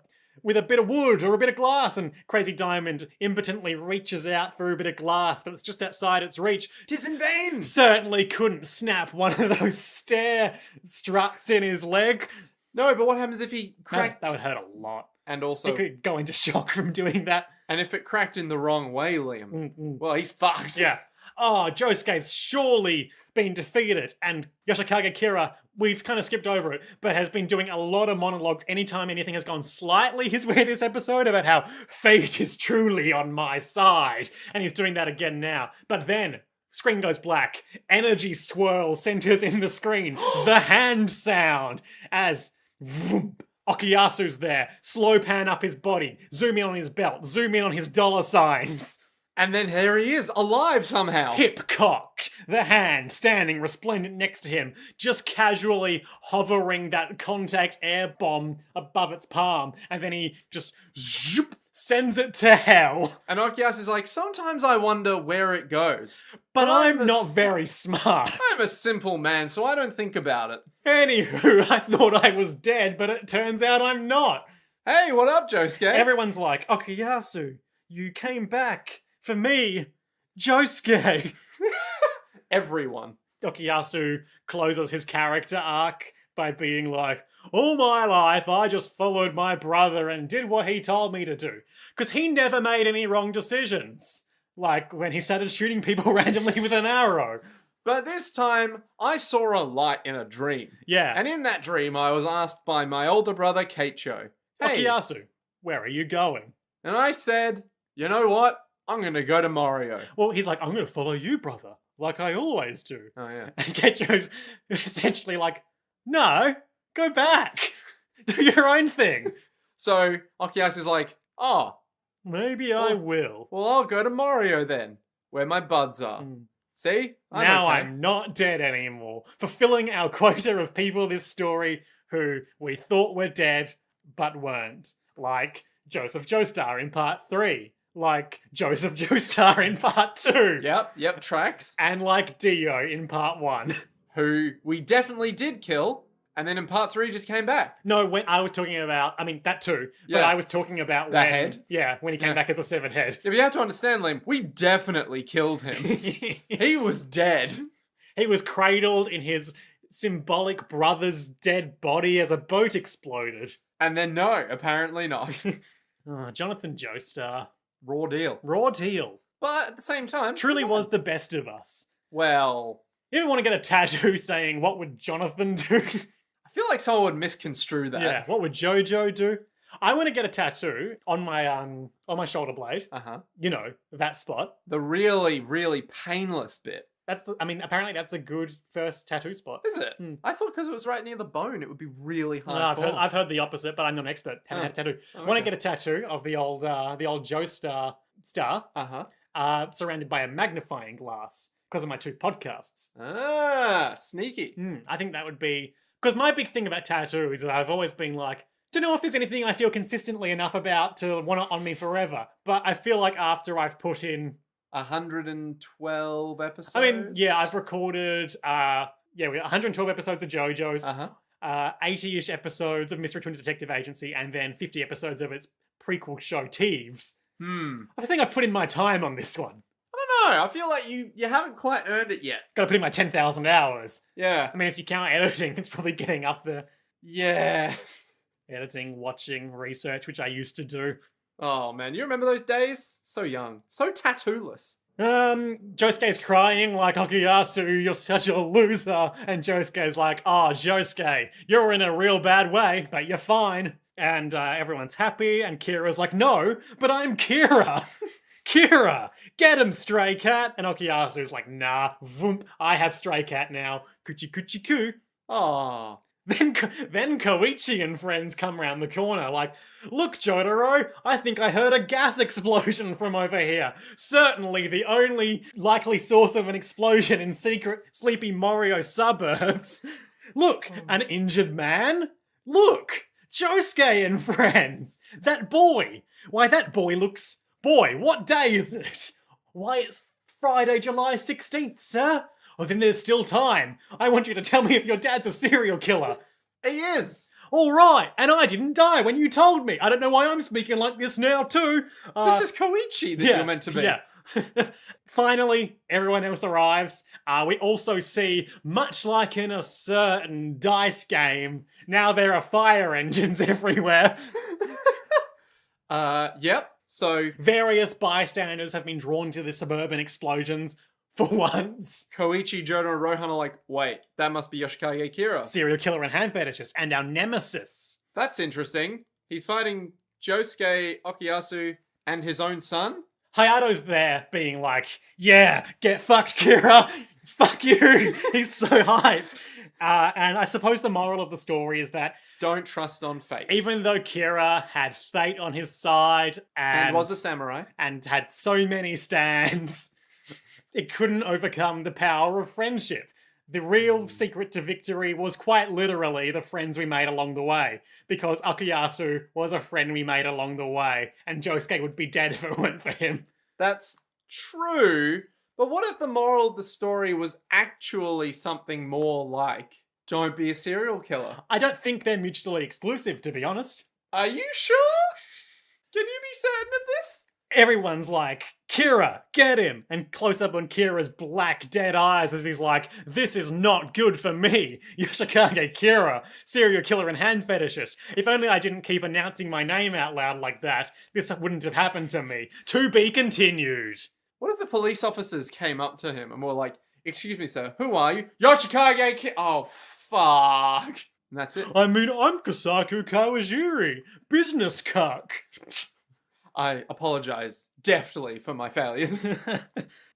bit of wood or a bit of glass. And Crazy Diamond impotently reaches out for a bit of glass, but it's just outside its reach. 'Tis in vain! Certainly couldn't snap one of those stair struts in his leg. No, but what happens if he cracked? That would hurt a lot. And He also, could go into shock from doing that. and if it cracked in the wrong way, Liam, Mm-mm. well, he's fucked. Yeah. Oh, Josuke's surely been defeated, and Yoshikage Kira, we've kind of skipped over it, but has been doing a lot of monologues anytime anything has gone slightly his way this episode about how fate is truly on my side, and he's doing that again now. But then, screen goes black, energy swirl centers in the screen, the hand sound, as vroom, Okuyasu's there, slow pan up his body, zoom in on his belt, zoom in on his dollar signs. And then here he is, alive somehow. Hip cocked, the hand standing resplendent next to him, just casually hovering that contact air bomb above its palm, and then he just zoop, sends it to hell. And Okuyasu is like, sometimes I wonder where it goes. But I'm a not s- very smart. I'm a simple man, so I don't think about it. Anywho, I thought I was dead, but it turns out I'm not. Hey, what up, Josuke? Everyone's like, Okuyasu, you came back. For me, Josuke. Everyone. Okuyasu closes his character arc by being like, all my life I just followed my brother and did what he told me to do. Because he never made any wrong decisions. Like when he started shooting people randomly with an arrow. But this time, I saw a light in a dream. Yeah. And in that dream, I was asked by my older brother, Keicho, hey, Okuyasu, where are you going? and I said, you know what? I'm gonna go to Mario. Well, he's like, I'm going to follow you, brother. Like I always do. Oh, yeah. And Keicho's essentially like, no, go back. Do your own thing. So, Okuyasu's like, oh, Maybe I will. well, I'll go to Mario then, where my buds are. See? Now okay. I'm not dead anymore. Fulfilling our quota of people this story who we thought were dead, but weren't. Like Joseph Joestar in part 3. Like Joseph Joestar in part 2. Yep, tracks. And like Dio in part 1. Who we definitely did kill, and then in part 3 just came back. No, when I was talking about, I mean, that too. But Yeah. I was talking about The when... head? Yeah, when he came Yeah. back as a severed head. Yeah, but you have to understand, Liam, we definitely killed him. He was dead. He was cradled in his symbolic brother's dead body as a boat exploded. And then no, apparently not. Oh, Jonathan Joestar. Raw deal. Raw deal. But at the same time, Truly come on. was the best of us. Well, You ever want to get a tattoo saying, what would Jonathan do? I feel like someone would misconstrue that. Yeah, what would Jojo do? I want to get a tattoo on my shoulder blade. Uh-huh. You know, that spot. The really, really painless bit. Apparently that's a good first tattoo spot. Is it? Hmm. I thought because it was right near the bone, it would be really No, hard. I've heard the opposite, but I'm not an expert. Haven't had a tattoo. I want to get a tattoo of the old Joe star, surrounded by a magnifying glass because of my 2 podcasts. Ah, sneaky. I think that would be... Because my big thing about tattoos is that I've always been like, don't know if there's anything I feel consistently enough about to want it on me forever. But I feel like after I've put in 112 episodes. I mean, yeah, I've recorded, we got 112 episodes of JoJo's, 80-ish episodes of Mystery Twins Detective Agency, and then 50 episodes of its prequel show, Teeves. I think I've put in my time on this one. I don't know. I feel like you haven't quite earned it yet. Gotta put in my 10,000 hours. Yeah. I mean, if you count editing, it's probably getting up there. Yeah. Editing, watching, research, which I used to do. Oh, man. You remember those days? So young. So tattooless. Josuke's crying like, Okuyasu, you're such a loser. And Josuke's like, oh, Josuke, you're in a real bad way, but you're fine. And everyone's happy, and Kira's like, no, but I'm Kira. Kira, get him, Stray Cat. And Okuyasu's like, nah, voomp, I have Stray Cat now. Coochie coochie coo. Aww. Then Koichi and friends come round the corner like, look, Jotaro, I think I heard a gas explosion from over here. Certainly the only likely source of an explosion in secret Sleepy Morio suburbs. Look, an injured man. Look, Josuke and friends. That boy. Why, that boy looks... Boy, what day is it? Why, it's Friday, July 16th, sir. Oh, then there's still time. I want you to tell me if your dad's a serial killer. He is. All right, and I didn't die when you told me. I don't know why I'm speaking like this now, too. This is Koichi that you're meant to be. Yeah. Finally, everyone else arrives. We also see, much like in a certain dice game, now there are fire engines everywhere. Yep. So various bystanders have been drawn to the suburban explosions for once. Koichi, Jodo, and Rohan are like, wait, that must be Yoshikage Kira. Serial killer and hand fetishist, and our nemesis. That's interesting. He's fighting Josuke, Okuyasu, and his own son? Hayato's there being like, yeah, get fucked, Kira. Fuck you. He's so hyped. And I suppose the moral of the story is that don't trust on fate. Even though Kira had fate on his side and was a samurai and had so many stands, it couldn't overcome the power of friendship. The real secret to victory was quite literally the friends we made along the way, because Okuyasu was a friend we made along the way, and Josuke would be dead if it weren't for him. That's true, but what if the moral of the story was actually something more like, don't be a serial killer? I don't think they're mutually exclusive, to be honest. Are you sure? Can you be certain of this? Everyone's like, Kira, get him! And close up on Kira's black, dead eyes as he's like, this is not good for me! Yoshikage Kira, serial killer and hand fetishist. If only I didn't keep announcing my name out loud like that, this wouldn't have happened to me. To be continued. What if the police officers came up to him and were like, excuse me, sir, who are you? Yoshikage Kira! Oh, fuck. And that's it. I mean, I'm Kosaku Kawajiri, business cuck. I apologize deftly for my failures.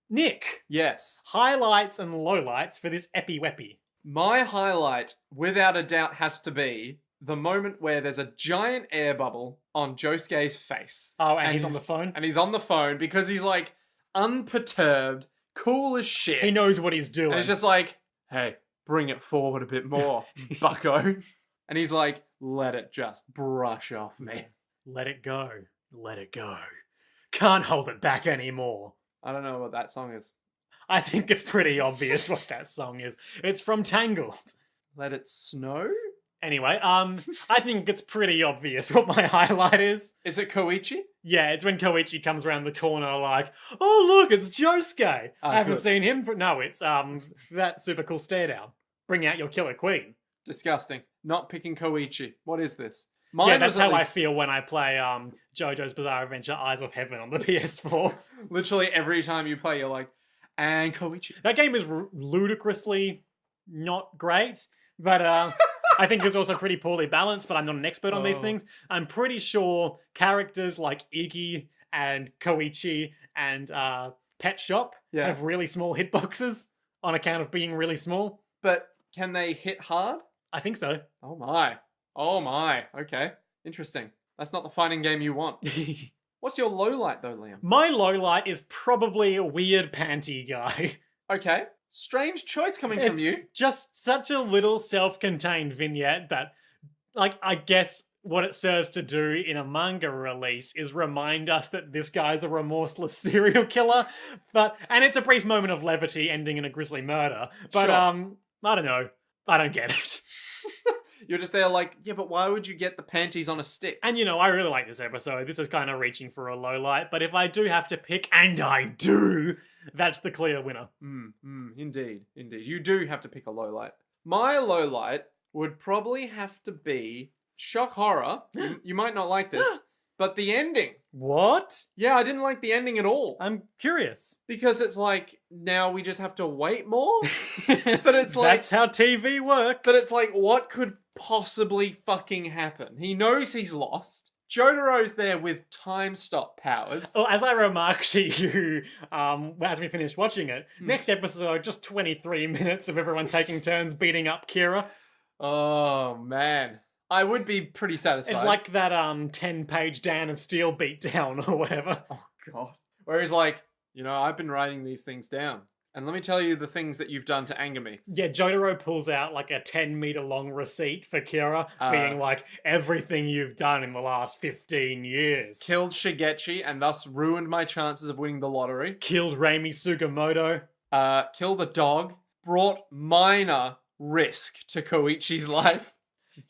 Nick. Yes. Highlights and lowlights for this epi-weppy. My highlight, without a doubt, has to be the moment where there's a giant air bubble on Josuke's face. Oh, and he's on the phone? And he's on the phone because he's like unperturbed, cool as shit. He knows what he's doing. And he's just like, hey, bring it forward a bit more, bucko. And he's like, let it just brush off me. Let it go. Let it go. Can't hold it back anymore. I don't know what that song is. I think it's pretty obvious what that song is. It's from Tangled. Let it snow? Anyway, I think it's pretty obvious what my highlight is. Is it Koichi? Yeah, it's when Koichi comes around the corner like, oh look, it's Josuke. I haven't seen him for... No, it's that super cool stare down. Bring out your killer queen. Disgusting. Not picking Koichi. What is this? Mine Yeah, was that's at how I least- feel when I play JoJo's Bizarre Adventure Eyes of Heaven on the PS4. Literally every time you play, you're like, and Koichi. That game is ludicrously not great, but I think it's also pretty poorly balanced, but I'm not an expert on these Oh. things. I'm pretty sure characters like Iggy and Koichi and Pet Shop Yeah. have really small hitboxes on account of being really small. But can they hit hard? I think so. Oh my. Oh my. Okay. Interesting. That's not the fighting game you want. What's your low light though, Liam? My low light is probably a weird panty guy. Okay. Strange choice coming from It's you. just such a little self-contained vignette that, like, I guess what it serves to do in a manga release is remind us that this guy's a remorseless serial killer. And it's a brief moment of levity ending in a grisly murder. But Sure. I don't know. I don't get it. You're just there like, yeah, but why would you get the panties on a stick? And I really like this episode. This is kind of reaching for a low light, but if I do have to pick, and I do, that's the clear winner. Indeed. You do have to pick a low light. My low light would probably have to be shock horror. You might not like this, but the ending. What? Yeah, I didn't like the ending at all. I'm curious. Because it's like, now we just have to wait more? But it's like... That's how TV works. But it's like, what could possibly fucking happen? He knows he's lost. Jotaro's there with time stop powers. Well, as I remarked to you as we finished watching it, next episode, just 23 minutes of everyone taking turns beating up Kira. Oh, man. I would be pretty satisfied. It's like that 10-page Dan of Steel beatdown or whatever. Oh, God. Where he's like, I've been writing these things down. And let me tell you the things that you've done to anger me. Yeah, Jotaro pulls out like a 10-meter long receipt for Kira, being like, everything you've done in the last 15 years. Killed Shigechi and thus ruined my chances of winning the lottery. Killed Reimi Sugimoto. Killed a dog. Brought minor risk to Koichi's life.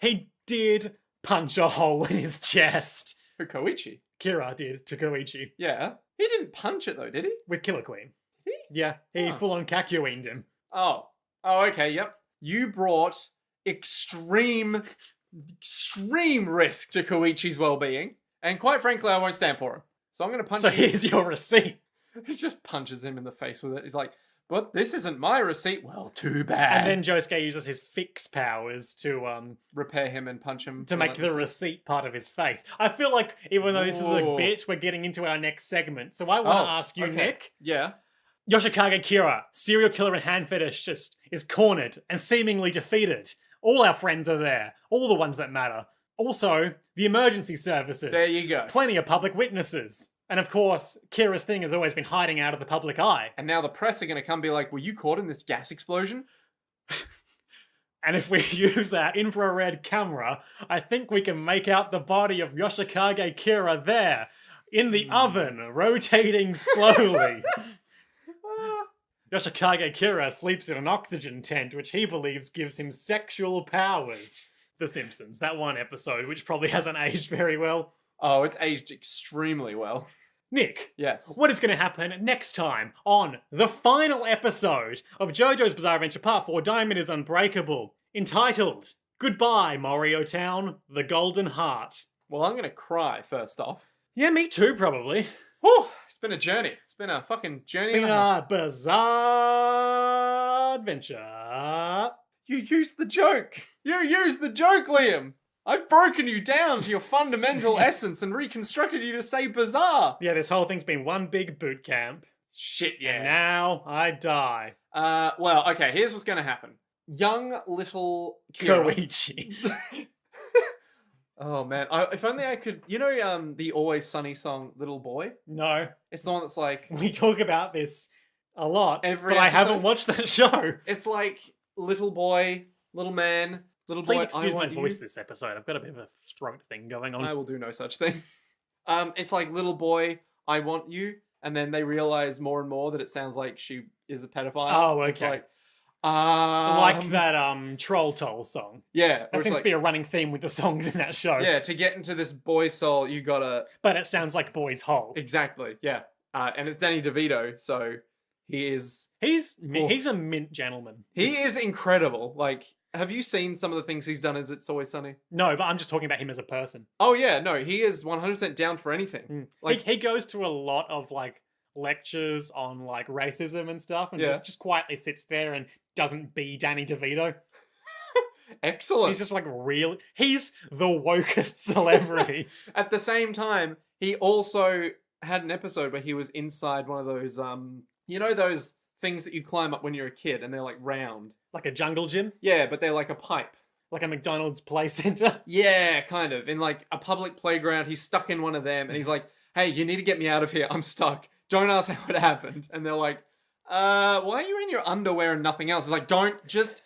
He did punch a hole in his chest. For Koichi? Kira did to Koichi. Yeah. He didn't punch it though, did he? With Killer Queen. Did Yeah, he Huh. full-on Kakuined him. Oh, okay, yep. You brought extreme risk to Koichi's well-being, and quite frankly, I won't stand for him. So I'm going to punch So him. here's your receipt. He just punches him in the face with it. He's like, but this isn't my receipt. Well, too bad. And then Josuke uses his fix powers to repair him and punch him. make the receipt part of his face. I feel like even though this is a Whoa. bit, we're getting into our next segment. So I want to ask you, okay. Nick. Yeah. Yoshikage Kira, serial killer and hand fetishist, is cornered and seemingly defeated. All our friends are there. All the ones that matter. Also, the emergency services. There you go. Plenty of public witnesses. And of course, Kira's thing has always been hiding out of the public eye. And now the press are going to come be like, were you caught in this gas explosion? And if we use our infrared camera, I think we can make out the body of Yoshikage Kira there, in the oven, rotating slowly. Yoshikage Kira sleeps in an oxygen tent, which he believes gives him sexual powers. The Simpsons, that one episode, which probably hasn't aged very well. Oh, it's aged extremely well. Nick, Yes. what is going to happen next time on the final episode of JoJo's Bizarre Adventure Part 4 Diamond is Unbreakable, entitled Goodbye, Morio Town, The Golden Heart. Well, I'm going to cry first off. Yeah, me too, probably. Whew, it's been a journey. It's been a fucking journey. It's been and a half. a bizarre adventure. You used the joke. You used the joke, Liam. I've broken you down to your fundamental essence and reconstructed you to say bizarre. Yeah, this whole thing's been one big boot camp. Shit, And yeah. now I die. Well, okay, here's what's going to happen. Young little Kira. Koichi. Oh, man. If only I could... the Always Sunny song, Little Boy? No, It's the one that's like... we talk about this a lot, Every but I haven't episode? watched that show. It's like little boy, little man, little boy. Please excuse I my want voice you. this episode. I've got a bit of a throat thing going on. I will do no such thing. It's like little boy, I want you, and then they realize more and more that it sounds like she is a pedophile. Oh, It's okay. like, Like that Troll Toll song. Yeah, That where it's seems like, to be a running theme with the songs in that show. yeah. To get into this boy soul, you gotta But it sounds like Boy's Hole. exactly, yeah. And it's Danny DeVito, so he is He's a mint gentleman. incredible. Like Have you seen some of the things he's done as It's Always Sunny? No, but I'm just talking about him as a person. Oh yeah, no, he is 100% down for anything. Like, he goes to a lot of like lectures on like racism and stuff, and Yeah. just quietly sits there and doesn't be Danny DeVito. excellent. He's just like he's the wokest celebrity. At the same time, he also had an episode where he was inside one of those, those things that you climb up when you're a kid and they're like round. Like a jungle gym, Yeah, but they're like a pipe. like a McDonald's play center. Yeah, kind of. In like a public playground, he's stuck in one of them and he's like, hey, you need to get me out of here. I'm stuck. Don't ask how it happened. And they're like, why are you in your underwear and nothing else? It's like, just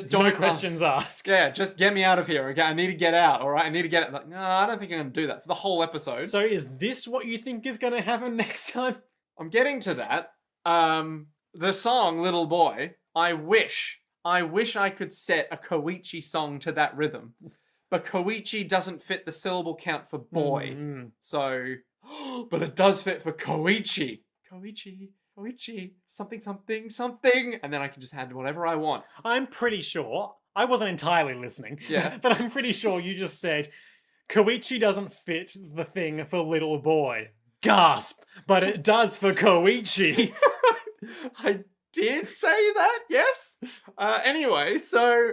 don't No questions ask. asked. Yeah, just get me out of here, okay? I need to get out, all right? I need to get it. Like, no, I don't think I'm going to do that for the whole episode. So is this what you think is going to happen next time? I'm getting to that. The song Little Boy, I wish I could set a Koichi song to that rhythm. But Koichi doesn't fit the syllable count for boy. Mm-hmm. So, but it does fit for Koichi. Koichi, something, something, something. And then I can just add whatever I want. I'm pretty sure, I wasn't entirely listening, Yeah. but I'm pretty sure you just said, Koichi doesn't fit the thing for little boy. Gasp! But it does for Koichi. I did say that, yes. Anyway, so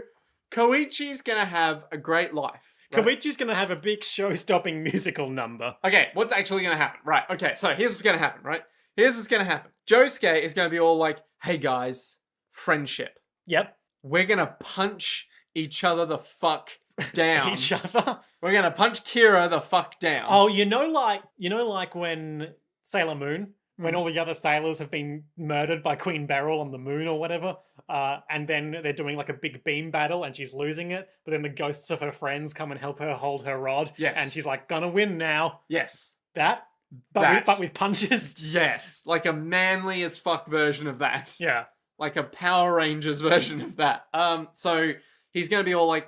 Koichi's gonna have a great life. Right? Koichi's gonna have a big show-stopping musical number. Okay, what's actually gonna happen? Right, okay, so here's what's gonna happen, right? Here's what's gonna happen. Josuke is gonna be all like, hey guys, friendship. Yep. We're gonna punch each other the fuck down. Each other. We're gonna punch Kira the fuck down. Oh, you know like when Sailor Moon, when all the other sailors have been murdered by Queen Beryl on the moon or whatever, and then they're doing like a big beam battle and she's losing it, but then the ghosts of her friends come and help her hold her rod. Yes. And she's like, gonna win now. Yes. That? But with punches? Yes. Like a manly as fuck version of that. Yeah. Like a Power Rangers version of that. So he's gonna be all like,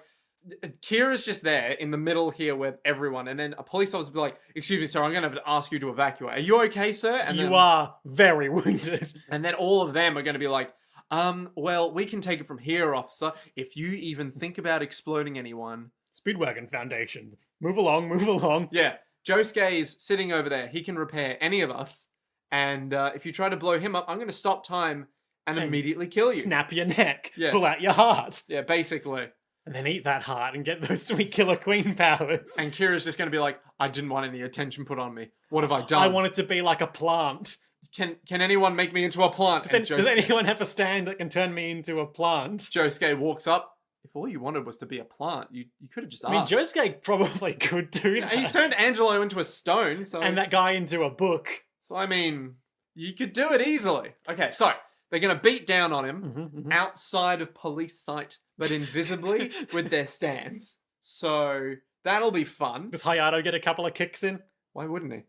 Kira's just there in the middle here with everyone, and then a police officer will be like, excuse me, sir, I'm gonna have to ask you to evacuate. Are you okay, sir? And You are very wounded. And then all of them are gonna be like, well, we can take it from here, officer. If you even think about exploding anyone. Speedwagon Foundations. Move along, move along. Yeah. Josuke is sitting over there. He can repair any of us. And if you try to blow him up, I'm gonna stop time and immediately kill you. Snap your neck. Yeah. Pull out your heart. Yeah, basically. And then eat that heart and get those sweet Killer Queen powers. And Kira's just going to be like, I didn't want any attention put on me. What have I done? I want it to be like a plant. Can anyone make me into a plant? Does anyone have a stand that can turn me into a plant? Josuke walks up. If all you wanted was to be a plant, you could have just asked. I mean, Josuke probably could do that. He's turned Angelo into a stone, so... And that guy into a book. So, I mean, you could do it easily. Okay, so, they're going to beat down on him outside of police sight, but invisibly with their stands. So, that'll be fun. Does Hayato get a couple of kicks in? Why wouldn't he?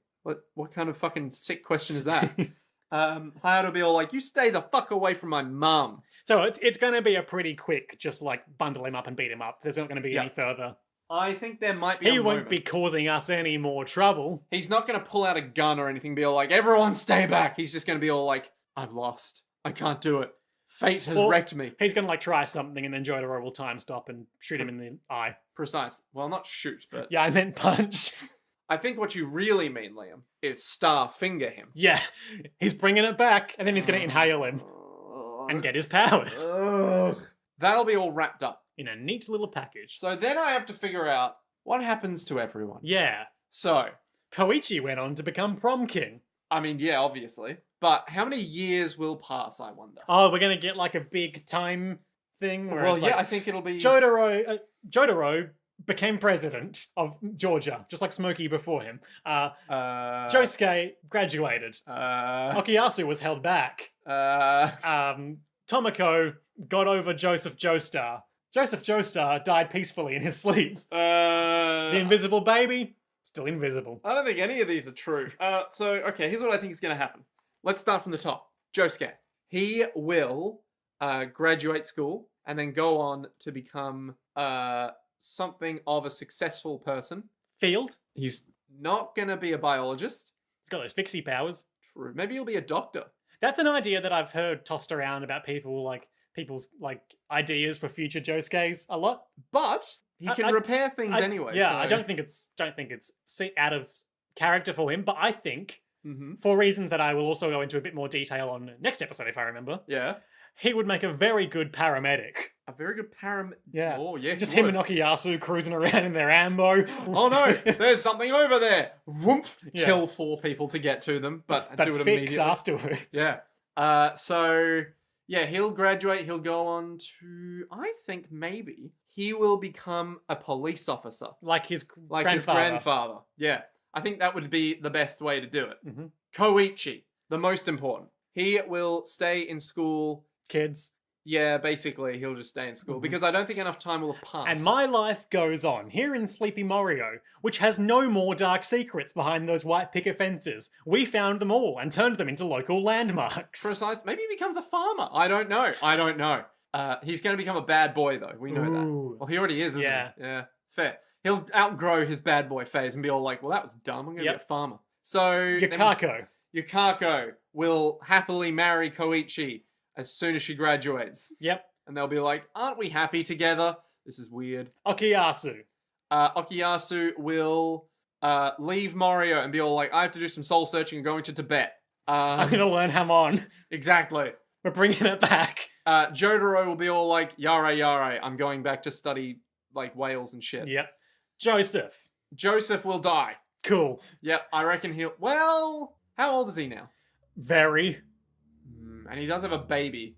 What kind of fucking sick question is that? Hayato will be all like, you stay the fuck away from my mum. So it's going to be a pretty quick, just like bundle him up and beat him up. There's not going to be any further. I think there might be He a won't moment. be causing us any more trouble. He's not going to pull out a gun or anything, be all like, everyone stay back. He's just going to be all like, I've lost. I can't do it. Fate has wrecked me. He's going to like try something and then Jotaro will time stop and shoot him in the eye. Precise. Well, not shoot, but... Yeah, I meant punch. I think what you really mean, Liam, is star finger him. Yeah, he's bringing it back and then he's going to inhale him and get his powers. That'll be all wrapped up. In a neat little package. So then I have to figure out what happens to everyone. Yeah. So... Koichi went on to become prom king. I mean, yeah, obviously. But how many years will pass, I wonder? Oh, we're going to get like a big time thing where Well, it's yeah, like, I think it'll be... Jotaro became president of Georgia, just like Smokey before him. Josuke graduated. Okuyasu was held back. Tomoko got over Joseph Joestar. Joseph Joestar died peacefully in his sleep. The invisible baby, still invisible. I don't think any of these are true. Okay, here's what I think is going to happen. Let's start from the top. Josuke. He will graduate school and then go on to become something of a successful person. Field. He's not going to be a biologist. He's got those fixie powers. True. Maybe he'll be a doctor. That's an idea that I've heard tossed around about people like people's like ideas for future Josukes a lot. But he can repair things anyway. Yeah, so. I don't think it's out of character for him, but I think Mhm. for reasons that I will also go into a bit more detail on next episode if I remember, Yeah. he would make a very good paramedic. A very good Yeah. Oh, yeah. Just he him would. and Okuyasu cruising around in their ambo. Oh no, there's something over there. Whoomp. Yeah. Kill 4 people to get to them, but do it fix immediately. afterwards. Yeah. So yeah, he'll graduate. He'll go on to. I think maybe he will become a police officer, Like his like his grandfather. Yeah, I think that would be the best way to do it. Mhm. Koichi, the most important. He will stay in school. Kids. Yeah, basically, he'll just stay in school Mhm. because I don't think enough time will have passed. And my life goes on here in Sleepy Morio, which has no more dark secrets behind those white picket fences. We found them all and turned them into local landmarks. Precise. Maybe he becomes a farmer. I don't know. He's going to become a bad boy, though. We know that. Ooh. Well, he already is, isn't Yeah. he? Yeah. Fair. He'll outgrow his bad boy phase and be all like, well, that was dumb. I'm going to be a farmer. So Yukako. Yukako will happily marry Koichi as soon as she graduates. Yep. And they'll be like, aren't we happy together? This is weird. Okuyasu. Okuyasu will leave Morio and be all like, I have to do some soul searching and go into Tibet. I'm gonna learn Hamon. Exactly. We're bringing it back. Jotaro will be all like, yare yare, I'm going back to study like whales and shit. Yep. Joseph. Joseph will die. Cool. Yep, I reckon he'll... Well, how old is he now? Very. And he does have a baby.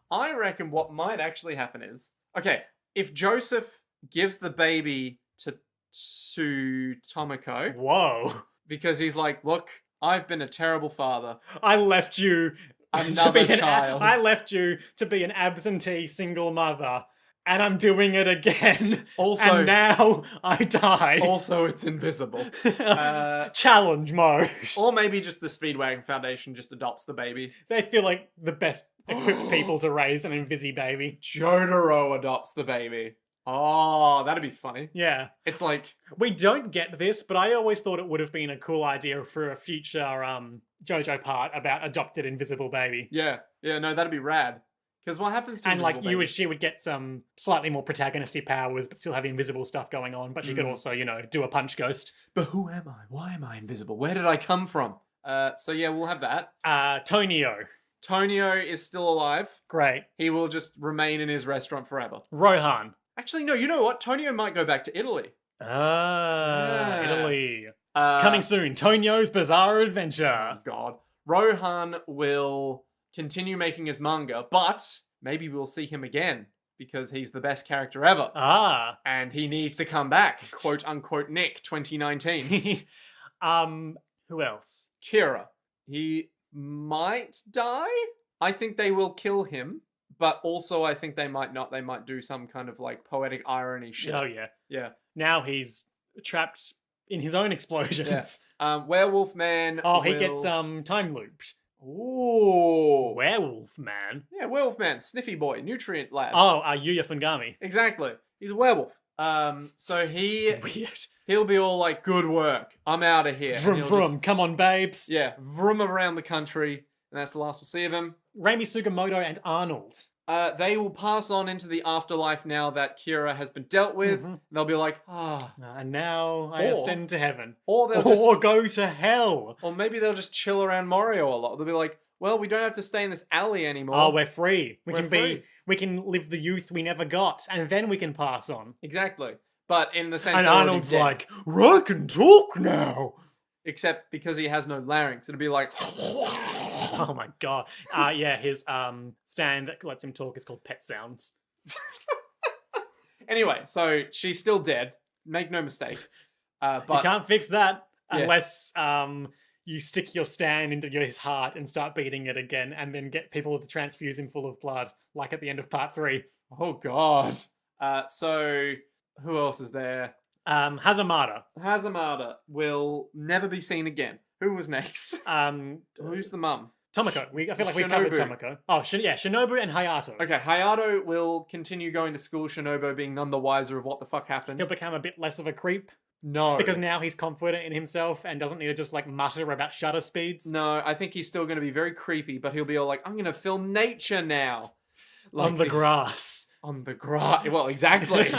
I reckon what might actually happen is... Okay, if Joseph gives the baby to Tomoko, Whoa. because he's like, look, I've been a terrible father. I left you Another child. I left you to be an absentee single mother, and I'm doing it again. Also, and now I die. also it's invisible. Challenge mode. Or maybe just the Speedwagon Foundation just adopts the baby. They feel like the best equipped people to raise an invisi baby. Jotaro adopts the baby. Oh, that'd be funny. Yeah. It's like... We don't get this, but I always thought it would have been a cool idea for a future JoJo part about adopted invisible baby. Yeah, no, that'd be rad. Because what happens to And like invisible baby? she would get some slightly more protagonisty powers, but still have invisible stuff going on. But she could also, do a punch ghost. But who am I? Why am I invisible? Where did I come from? So yeah, we'll have that. Tonio. Tonio is still alive. Great. He will just remain in his restaurant forever. Rohan. Actually, no, you know what? Tonio might go back to Italy. Ah, Yeah. Italy. Coming soon, Tonio's Bizarre Adventure. Oh, God. Rohan will continue making his manga, but maybe we'll see him again because he's the best character ever. Ah. And he needs to come back. Quote unquote Nick 2019. Who else? Kira. He might die. I think they will kill him, but also I think they might not. They might do some kind of like poetic irony shit. Oh yeah. Yeah. Now he's trapped in his own explosions. Werewolf Man. Oh, he will- gets time looped. Ooh. Werewolf man. Yeah, Werewolf Man, Sniffy Boy, Nutrient Lab. Oh, Yuya Fungami. Exactly. He's a werewolf. So Weird. he'll be all like, good work. I'm out of here. And Vroom he'll vroom. just- Come on, babes. yeah, vroom around the country. And that's the last we'll see of him. Reimi Sugimoto and Arnold. They will pass on into the afterlife now that Kira has been dealt with. Mhm. They'll be like, ah. And now I Or- ascend to heaven. Or they'll Or just... go to hell. Or maybe they'll just chill around Morio a lot. They'll be like, well, we don't have to stay in this alley anymore. Oh, we're free. We're free. We can live the youth we never got, and then we can pass on. Exactly. But in the sense And they're already Arnold's dead. like, I can talk now. Except because he has no larynx. It'd be like... Oh my god. Yeah, his stand that lets him talk is called Pet Sounds. Anyway, so she's still dead. Make no mistake. You But can't fix that Yeah. unless you stick your stand into his heart and start beating it again, and then get people to transfuse him full of blood, like at the end of part 3. oh god. So who else is there? Hazamada. Hazamada will never be seen again. Who was next? Who's the mum? Tomoko. I feel like we covered Shinobu. Tomoko. Oh, Shinobu and Hayato. Okay, Hayato will continue going to school, Shinobu being none the wiser of what the fuck happened. He'll become a bit less of a creep. No. Because now he's confident in himself and doesn't need to just like mutter about shutter speeds. No, I think he's still going to be very creepy, but he'll be all like, I'm going to film nature now. On the this- grass. On the grass. Well, exactly.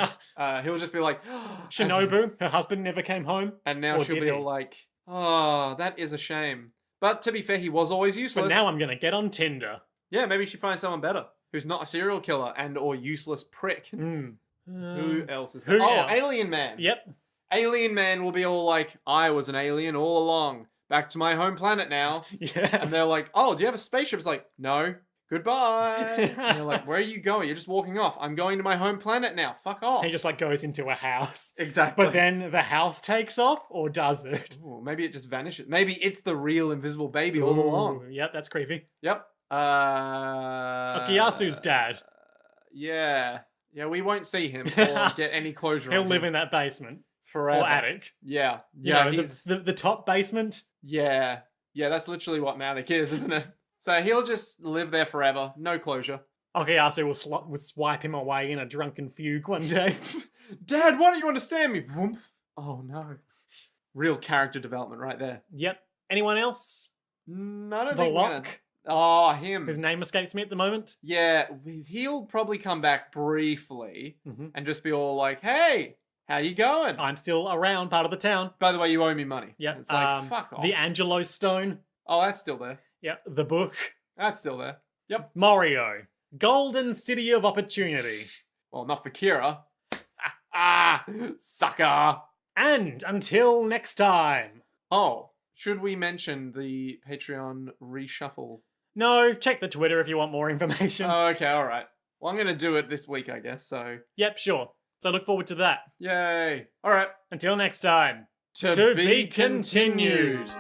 He'll just be like, Shinobu, her husband never came home. And now Or she'll did be he? all like, oh, that is a shame. But to be fair, he was always useless. But now I'm gonna get on Tinder. Yeah, maybe she finds someone better who's not a serial killer and or useless prick. Hmm. Who else is who there? Oh, else? Alien Man. Yep. Alien Man will be all like, I was an alien all along. Back to my home planet now. Yeah. And they're like, oh, do you have a spaceship? It's like, no. Goodbye. And you're like, where are you going? You're just walking off. I'm going to my home planet now. Fuck off. He just like goes into a house. Exactly. But then the house takes off, or does it? Ooh, maybe it just vanishes. Maybe it's the real invisible baby all along. Ooh, yep, that's creepy. Yep. Okuyasu's dad. Yeah. Yeah, we won't see him or get any closure He'll on live him in that basement. forever. Or attic. Yeah. You Yeah, know, he's... the top basement. Yeah. Yeah, that's literally what Matic is, isn't it? So he'll just live there forever. No closure. Okuyasu will swipe him away in a drunken fugue one day. Dad, why don't you understand me? Vroomf. Oh, no. Real character development right there. Yep. Anyone else? I don't The think we're gonna... Lock. Oh, him. His name escapes me at the moment. Yeah, he'll probably come back briefly Mhm. and just be all like, hey, how you going? I'm still around, part of the town. By the way, you owe me money. Yep. It's like, fuck off. The Angelo Stone. Oh, that's still there. Yep. The book. That's still there. Yep. Mario. Golden City of Opportunity. Well, not for Kira. Sucker. And until next time. Oh, should we mention the Patreon reshuffle? No, check the Twitter if you want more information. Oh, okay, all right. Well, I'm going to do it this week, I guess, so Yep, sure. So look forward to that. yay. All right. Until next time. To be continued.